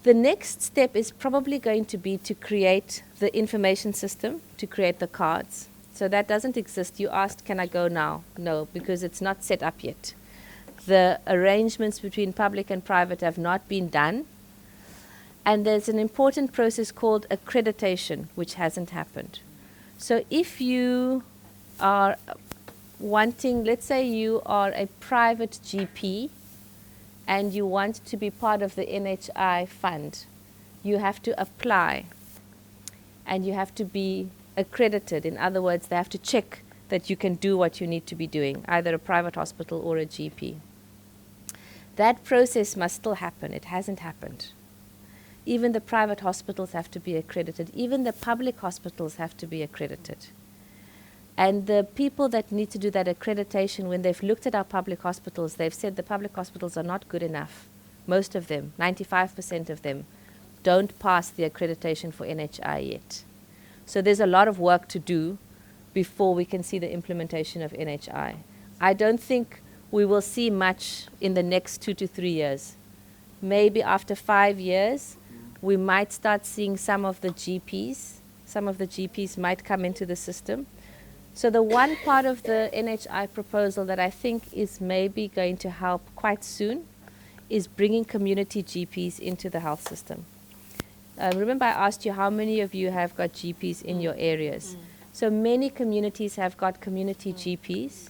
The next step is probably going to be to create the information system, to create the cards. So that doesn't exist. You asked, can I go now? No, because it's not set up yet. The arrangements between public and private have not been done. And there's an important process called accreditation, which hasn't happened. So if you are wanting, let's say you are a private GP and you want to be part of the NHI fund, you have to apply and you have to be accredited. In other words, they have to check that you can do what you need to be doing, either a private hospital or a GP. That process must still happen. It hasn't happened. Even the private hospitals have to be accredited. Even the public hospitals have to be accredited. And the people that need to do that accreditation, when they've looked at our public hospitals, they've said the public hospitals are not good enough. Most of them, 95% of them, don't pass the accreditation for NHI yet. So there's a lot of work to do before we can see the implementation of NHI. I don't think we will see much in the next 2 to 3 years. Maybe after 5 years, we might start seeing some of the GPs might come into the system. So the one part of the NHI proposal that I think is maybe going to help quite soon is bringing community GPs into the health system. Remember I asked you how many of you have got GPs in your areas. So many communities have got community GPs.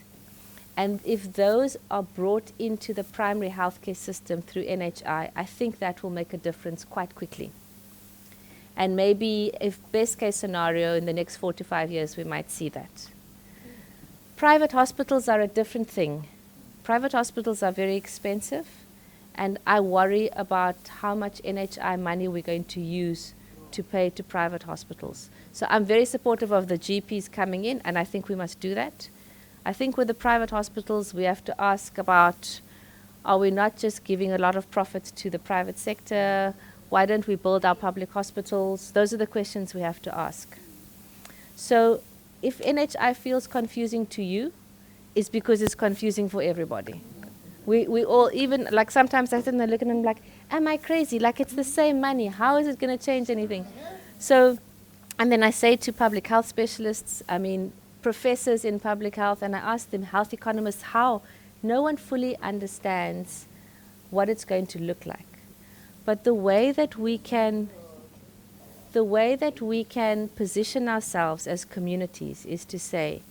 And if those are brought into the primary healthcare system through NHI, I think that will make a difference quite quickly. And maybe, if best case scenario, in the next 4 to 5 years, we might see that. Private hospitals are a different thing. Private hospitals are very expensive, and I worry about how much NHI money we're going to use to pay to private hospitals. So I'm very supportive of the GPs coming in, and I think we must do that. I think with the private hospitals, we have to ask about, are we not just giving a lot of profit to the private sector? Why don't we build our public hospitals? Those are the questions we have to ask. So if NHI feels confusing to you, it's because it's confusing for everybody. We all, even, like sometimes I sit and I look and I'm like, am I crazy? Like, it's the same money. How is it going to change anything? So, and then I say to public health specialists, professors in public health, and I ask them, health economists, how? No one fully understands what it's going to look like. But the way that we can position ourselves as communities is to say,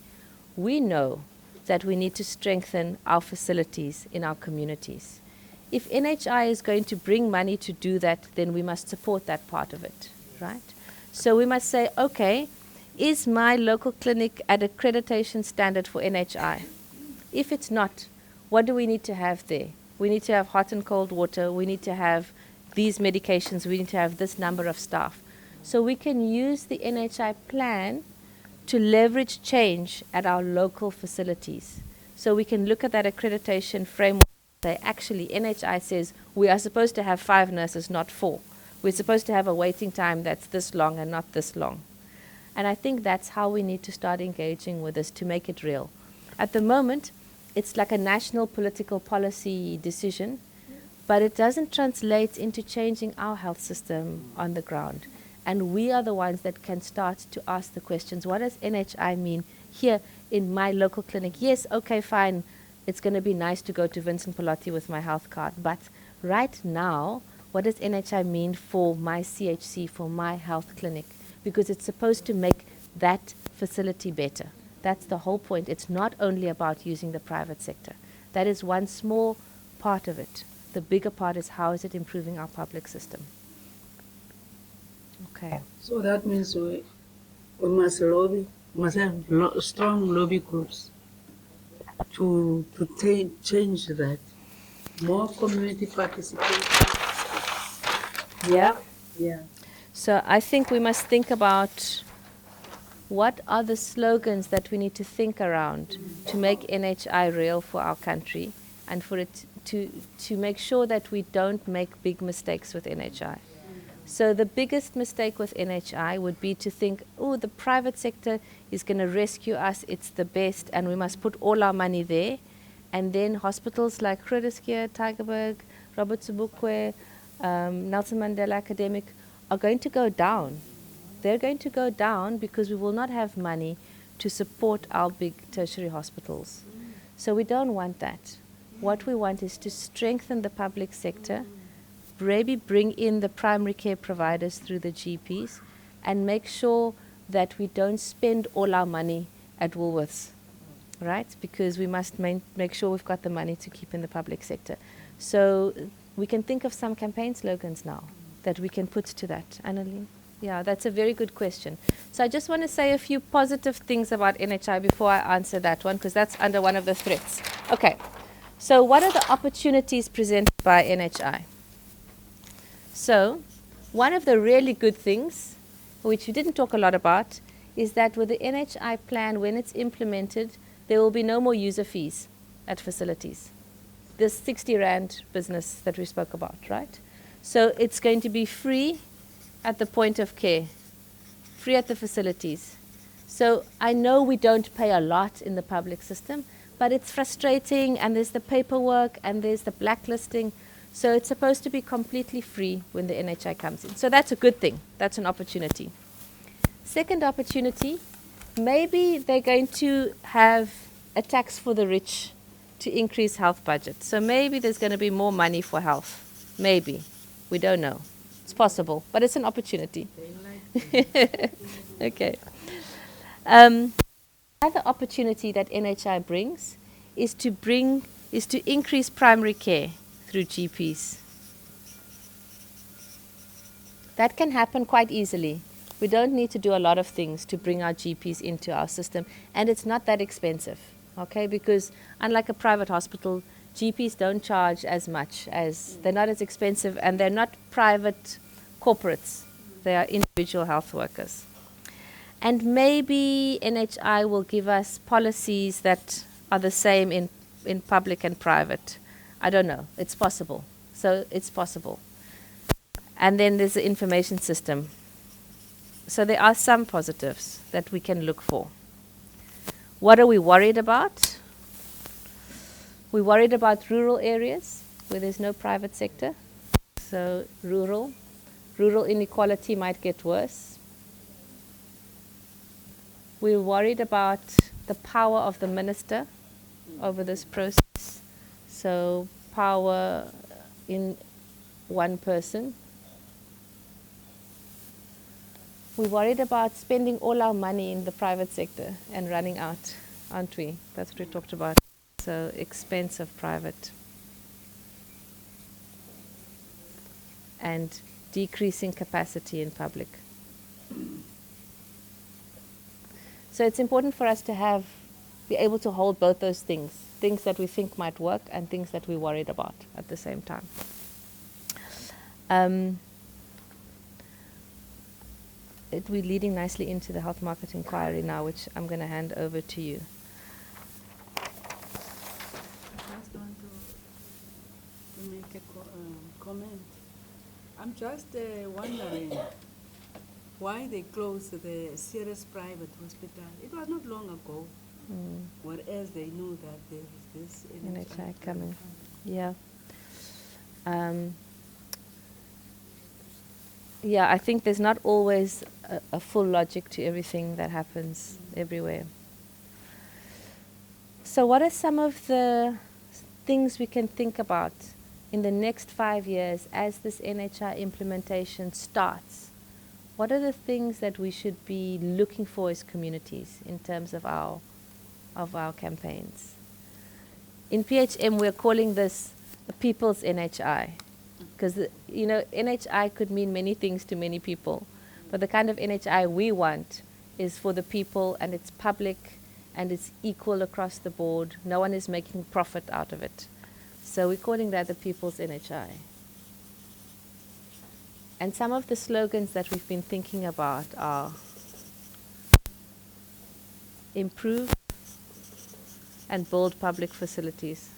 we know that we need to strengthen our facilities in our communities. If NHI is going to bring money to do that, then we must support that part of it, right? So we must say, okay, is my local clinic at accreditation standard for NHI? If it's not, what do we need to have there? We need to have hot and cold water. We need to have these medications. We need to have this number of staff. So we can use the NHI plan to leverage change at our local facilities. So we can look at that accreditation framework and say, actually, NHI says we are supposed to have 5 nurses, not 4. We're supposed to have a waiting time that's this long and not this long. And I think that's how we need to start engaging with this to make it real. At the moment, it's like a national political policy decision, but it doesn't translate into changing our health system on the ground. And we are the ones that can start to ask the questions. What does NHI mean here in my local clinic? Yes, okay, fine. It's going to be nice to go to Vincent Pallotti with my health card. But right now, what does NHI mean for my CHC, for my health clinic? Because it's supposed to make that facility better. That's the whole point. It's not only about using the private sector. That is one small part of it. The bigger part is how is it improving our public system. Okay. So that means we must lobby, must have strong lobby groups to change that. More community participation. Yeah. Yeah. So I think we must think about what are the slogans that we need to think around to make NHI real for our country and for it to make sure that we don't make big mistakes with NHI. So the biggest mistake with NHI would be to think, oh, the private sector is going to rescue us, it's the best, and we must put all our money there. And then hospitals like Grooteskier, Tygerberg, Robert Sobukwe, Nelson Mandela Academic are going to go down. They're going to go down because we will not have money to support our big tertiary hospitals. So we don't want that. What we want is to strengthen the public sector, maybe bring in the primary care providers through the GPs, and make sure that we don't spend all our money at Woolworths, right? Because we must make sure we've got the money to keep in the public sector. So we can think of some campaign slogans now that we can put to that. Annalie? Yeah, that's a very good question. So I just want to say a few positive things about NHI before I answer that one, because that's under one of the threats. Okay, so what are the opportunities presented by NHI? So one of the really good things, which we didn't talk a lot about, is that with the NHI plan, when it's implemented, there will be no more user fees at facilities. This 60 Rand business that we spoke about, right? So it's going to be free at the point of care, free at the facilities. So I know we don't pay a lot in the public system, but it's frustrating, and there's the paperwork and there's the blacklisting. So it's supposed to be completely free when the NHI comes in. So that's a good thing. That's an opportunity. Second opportunity, maybe they're going to have a tax for the rich to increase health budget. So maybe there's going to be more money for health. Maybe. We don't know. It's possible, but it's an opportunity. Okay. Another opportunity that NHI brings is to increase primary care through GPs. That can happen quite easily. We don't need to do a lot of things to bring our GPs into our system, and it's not that expensive, okay? Because unlike a private hospital, GPs don't charge as much, as they're not as expensive, and they're not private corporates. They are individual health workers. And maybe NHI will give us policies that are the same in public and private. I don't know. It's possible. So it's possible. And then there's the information system. So there are some positives that we can look for. What are we worried about? We're worried about rural areas where there's no private sector. So rural inequality might get worse. We're worried about the power of the minister over this process. So power in one person. We're worried about spending all our money in the private sector and running out, aren't we? That's what we talked about. So expensive private. And decreasing capacity in public. So it's important for us to be able to hold both those things that we think might work and things that we're worried about at the same time. We're leading nicely into the health market inquiry now, which I'm going to hand over to you. I just want to make a comment. I'm just wondering, why they closed the serious private hospital. It was not long ago. Whereas they know that there is this NHI coming. Yeah. Yeah, I think there's not always a full logic to everything that happens everywhere. So what are some of the things we can think about in the next 5 years as this NHI implementation starts? What are the things that we should be looking for as communities in terms of our campaigns? In PHM, we're calling this the People's NHI, because NHI could mean many things to many people, but the kind of NHI we want is for the people, and it's public, and it's equal across the board. No one is making profit out of it. So we're calling that the People's NHI. And some of the slogans that we've been thinking about are improve and build public facilities.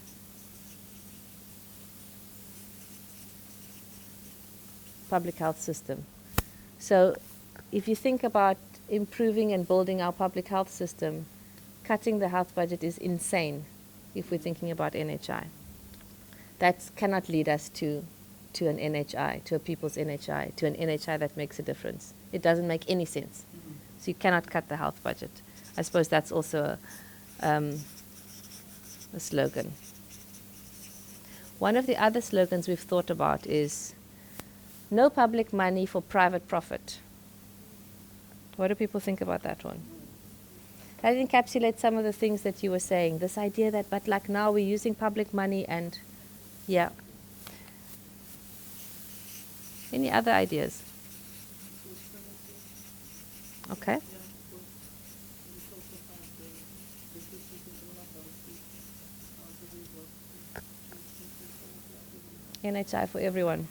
Public health system. So if you think about improving and building our public health system, cutting the health budget is insane if we're thinking about NHI. That cannot lead us to an NHI, to a people's NHI, to an NHI that makes a difference. It doesn't make any sense. So you cannot cut the health budget. I suppose that's also a slogan. One of the other slogans we've thought about is no public money for private profit. What do people think about that one? That encapsulates some of the things that you were saying. This idea that, but like now we're using public money and, yeah. Any other ideas? Okay. NHI for everyone.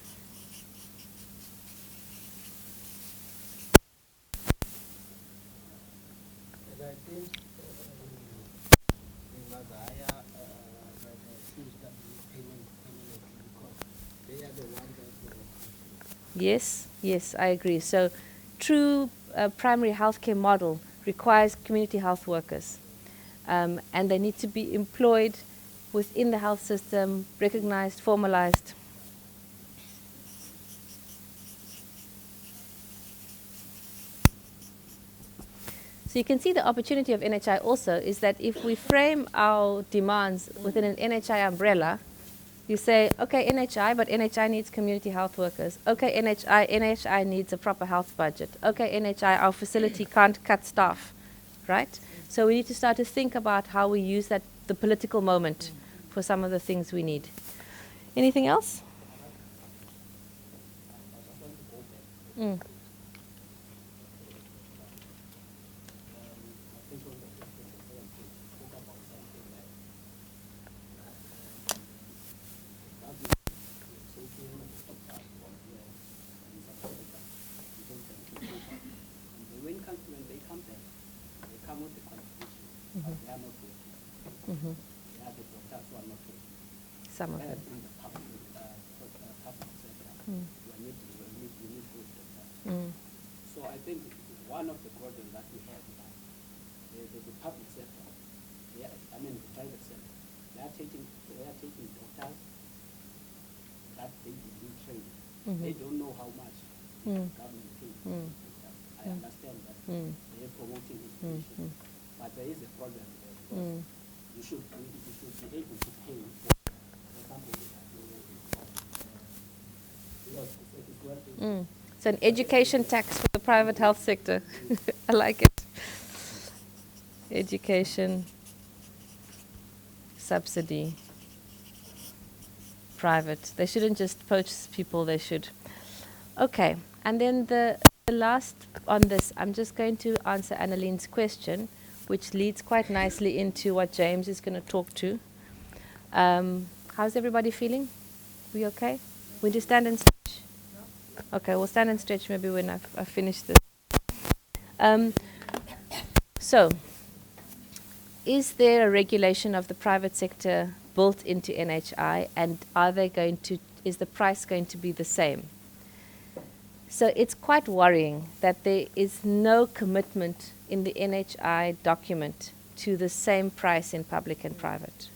Yes, yes, I agree. So true primary healthcare model requires community health workers. And they need to be employed within the health system, recognized, formalized. So you can see the opportunity of NHI also is that if we frame our demands within an NHI umbrella, you say, okay, NHI, but NHI needs community health workers. Okay, NHI needs a proper health budget. Okay, NHI, our facility can't cut staff, right? So we need to start to think about how we use the political moment for some of the things we need. Anything else? Mm. When they come back, they come with the qualification, but they are not working. They are the doctors who are not working. Some of them. In the public sector, we need those doctors. So I think one of the problems that we have is that the public sector, the private sector, they are taking doctors that they didn't train. They don't know how much government pays. I understand that they are promoting education, but there is a problem there because you should be able to pay for somebody that So an education tax for the private health sector. I like it. Education subsidy. Private. They shouldn't just poach people, they should. Okay, and then the last on this, I'm just going to answer Annaline's question, which leads quite nicely into what James is going to talk to. How's everybody feeling? We okay? We just stand and stretch? Okay, we'll stand and stretch maybe when I finish this. So, is there a regulation of the private sector built into NHI, and is the price going to be the same? So it's quite worrying that there is no commitment in the NHI document to the same price in public and private.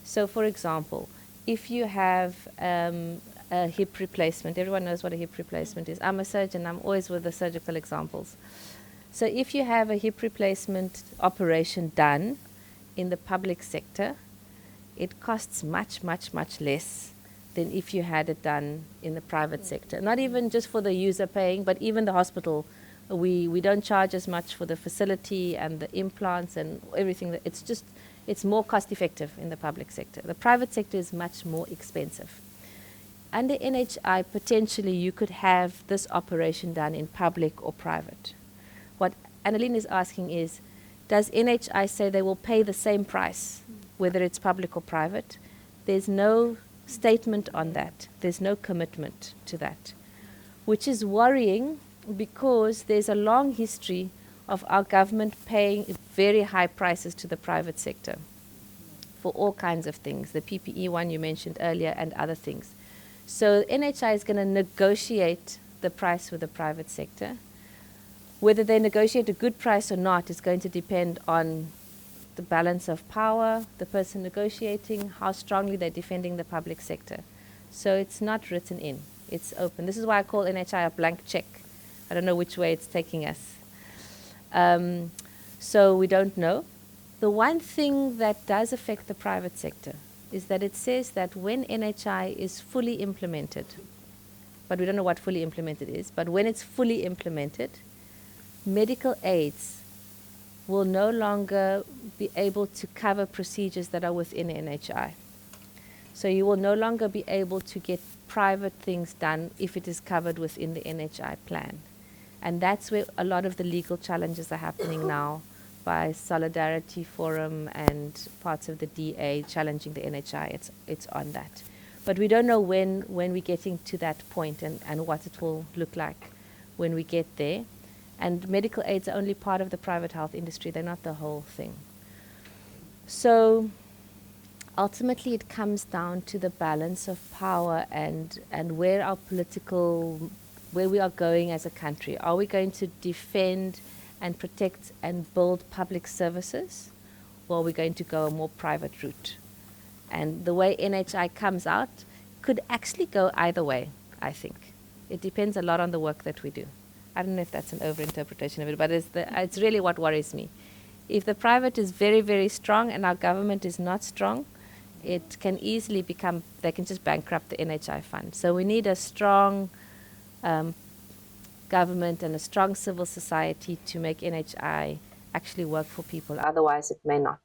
So for example, if you have a hip replacement, everyone knows what a hip replacement is. I'm a surgeon, I'm always with the surgical examples. So if you have a hip replacement operation done in the public sector, it costs much, much, much less than if you had it done in the private sector. Not even just for the user paying, but even the hospital. We don't charge as much for the facility and the implants and everything. It's more cost effective in the public sector. The private sector is much more expensive. Under NHI, potentially you could have this operation done in public or private. What Annalene is asking is, does NHI say they will pay the same price, whether it's public or private? There's no statement on that. There's no commitment to that, which is worrying because there's a long history of our government paying very high prices to the private sector for all kinds of things, the PPE one you mentioned earlier and other things. So NHI is going to negotiate the price with the private sector. Whether they negotiate a good price or not is going to depend on the balance of power, the person negotiating, how strongly they're defending the public sector. So it's not written in, it's open. This is why I call NHI a blank check. I don't know which way it's taking us. So we don't know. The one thing that does affect the private sector is that it says that when NHI is fully implemented, but we don't know what fully implemented is, but when it's fully implemented, medical aids will no longer be able to cover procedures that are within NHI. So you will no longer be able to get private things done if it is covered within the NHI plan. And that's where a lot of the legal challenges are happening now by Solidarity Forum and parts of the DA challenging the NHI. It's on that. But we don't know when we're getting to that point and what it will look like when we get there. And medical aids are only part of the private health industry. They're not the whole thing. So ultimately it comes down to the balance of power and where our where we are going as a country. Are we going to defend and protect and build public services, or are we going to go a more private route? And the way NHI comes out could actually go either way, I think. It depends a lot on the work that we do. I don't know if that's an overinterpretation of it, but it's really what worries me. If the private is very, very strong and our government is not strong, it can easily become, they can just bankrupt the NHI fund. So we need a strong government and a strong civil society to make NHI actually work for people. Otherwise, it may not,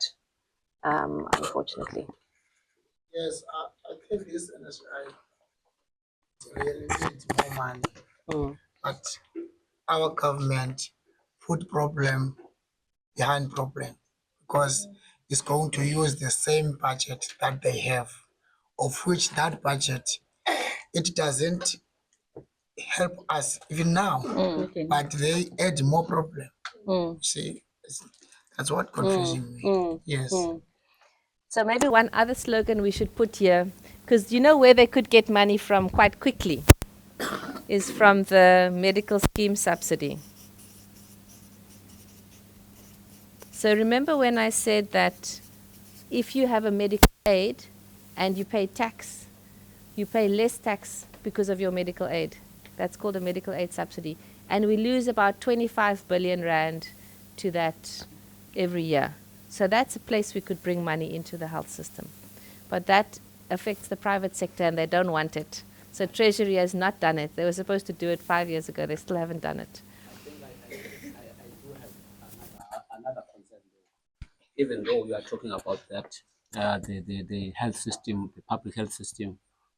unfortunately. Yes, I think this NHI really needs more money. But our government put problem behind problem because it's going to use the same budget that they have, of which that budget, it doesn't help us even now, but they add more problem. See, that's what confusing me. Yes. So maybe one other slogan we should put here, because you know where they could get money from quite quickly, is from the medical scheme subsidy. So remember when I said that if you have a medical aid and you pay tax, you pay less tax because of your medical aid. That's called a medical aid subsidy. And we lose about 25 billion rand to that every year. So that's a place we could bring money into the health system. But that affects the private sector and they don't want it. So Treasury has not done it. They were supposed to do it 5 years ago. They still haven't done it. I think I do have another concern there. Even though we are talking about that, the health system, the public health system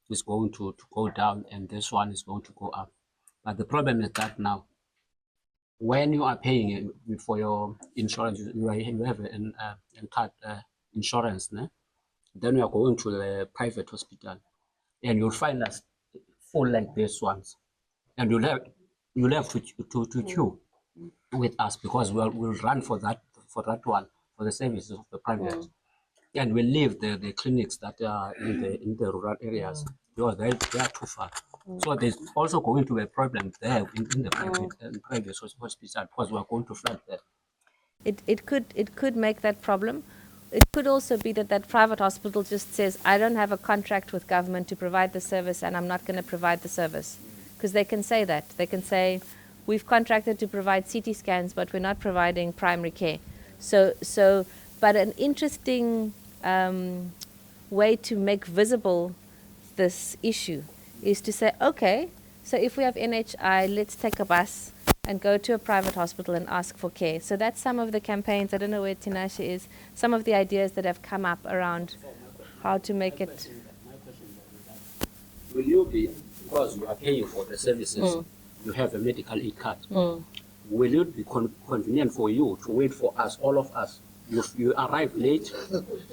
is going to go down and this one is going to go up. But the problem is that now, when you are paying for your insurance, you have an card insurance, né? Then you are going to the private hospital and you'll find us full like this ones. And you'll have to queue with us because we'll run for that one, for the services of the private. And we'll leave the clinics that are in the rural areas because they are too far. So there's also going to be a problem there in the private hospital because we are going to flood there. It could make that problem. It could also be that that private hospital just says, I don't have a contract with government to provide the service and I'm not going to provide the service. Because they can say that. They can say, we've contracted to provide CT scans, but we're not providing primary care. But an interesting way to make visible this issue is to say, okay, so if we have NHI, let's take a bus and go to a private hospital and ask for care. So that's some of the campaigns. I don't know where Tinashe is. Some of the ideas that have come up around how to make it. Will you be, because you are paying for the services, you have a medical aid card, will it be convenient for you to wait for us, all of us? You arrive late,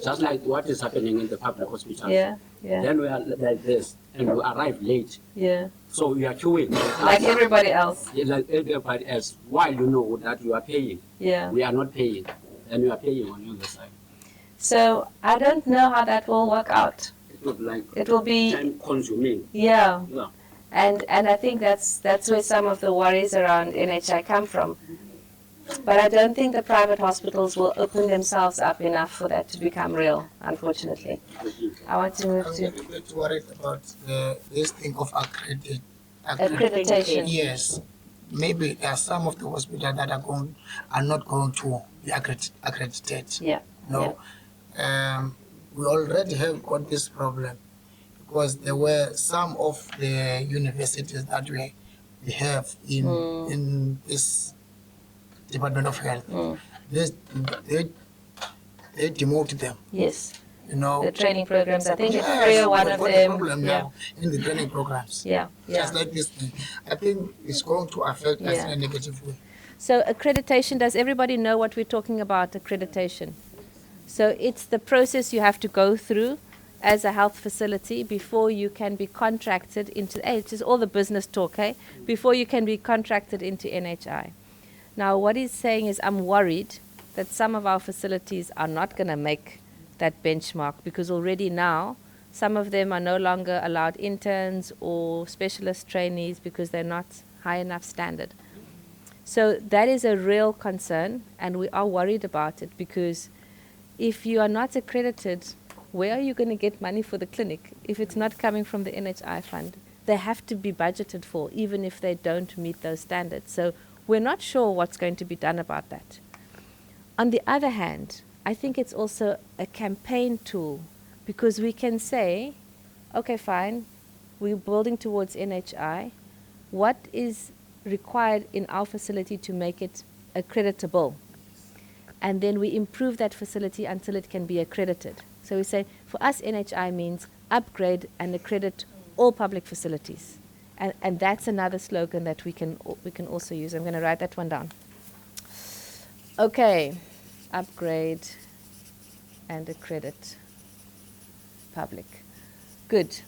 just like what is happening in the public hospitals. Yeah, yeah. Then we are like this, and you arrive late. Yeah. So we are queuing. Like everybody else. Yeah, like everybody else. While you know that you are paying. Yeah. We are not paying. And you are paying on the other side. So I don't know how that will work out. It will be time consuming. Yeah. Yeah. And I think that's where some of the worries around NHI come from. But I don't think the private hospitals will open themselves up enough for that to become real, unfortunately. I want to move to... I'm a bit worried about this thing of accreditation. Yes. Maybe there are some of the hospitals that are not going to be accredited. Yeah. No. Yeah. We already have got this problem because there were some of the universities that we have in this Department of Health. They demote them. Yes. You know, the training programs. I think yes, it's prayer one of them. Problem now in the training programs. Yeah. Just like this thing. I think it's going to affect us in a negative way. So accreditation, does everybody know what we're talking about, accreditation? So it's the process you have to go through as a health facility before you can be contracted into, it's just all the business talk, before you can be contracted into NHI. Now, what he's saying is, I'm worried that some of our facilities are not going to make that benchmark because already now, some of them are no longer allowed interns or specialist trainees because they're not high enough standard. So that is a real concern, and we are worried about it because if you are not accredited, where are you going to get money for the clinic if it's not coming from the NHI fund? They have to be budgeted for, even if they don't meet those standards. So we're not sure what's going to be done about that. On the other hand, I think it's also a campaign tool because we can say, okay, fine, we're building towards NHI. What is required in our facility to make it accreditable? And then we improve that facility until it can be accredited. So we say, for us, NHI means upgrade and accredit all public facilities. And that's another slogan that we can also use. I'm going to write that one down. Okay, upgrade and accredit public. Good.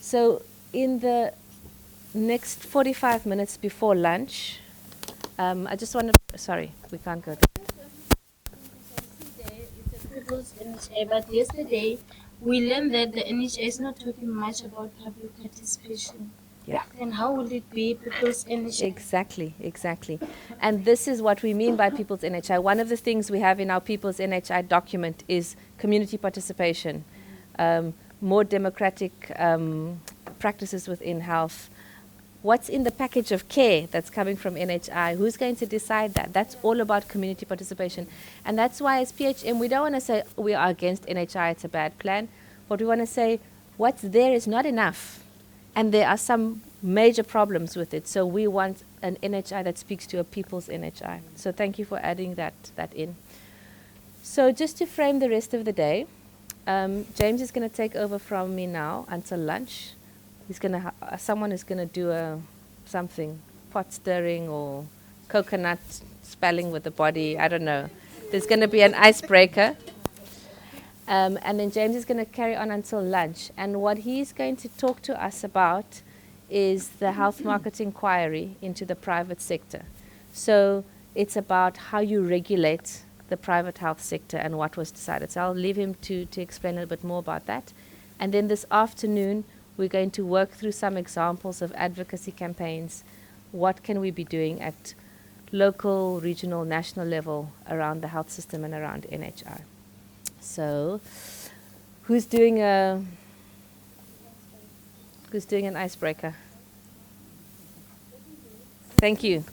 So in the next 45 minutes before lunch, I just want to, sorry, we can't go there. NHI, but yesterday we learned that the NHI is not talking much about public participation. Yeah. And how will it be people's NHI? Exactly. And this is what we mean by people's NHI. One of the things we have in our people's NHI document is community participation, more democratic practices within health. What's in the package of care that's coming from NHI? Who's going to decide that? That's all about community participation. And that's why as PHM, we don't want to say we are against NHI, it's a bad plan. But we want to say what's there is not enough. And there are some major problems with it. So we want an NHI that speaks to a people's NHI. So thank you for adding that in. So just to frame the rest of the day, James is going to take over from me now until lunch. He's going to someone is going to do something, pot stirring or coconut spelling with the body. I don't know. There's going to be an icebreaker. And then James is going to carry on until lunch. And what he's going to talk to us about is the health market inquiry into the private sector. So it's about how you regulate the private health sector and what was decided. So I'll leave him to explain a little bit more about that. And then this afternoon, We're going to work through some examples of advocacy campaigns. What can we be doing at local, regional, national level around the health system and around NHI? So, who's doing an icebreaker? Thank you.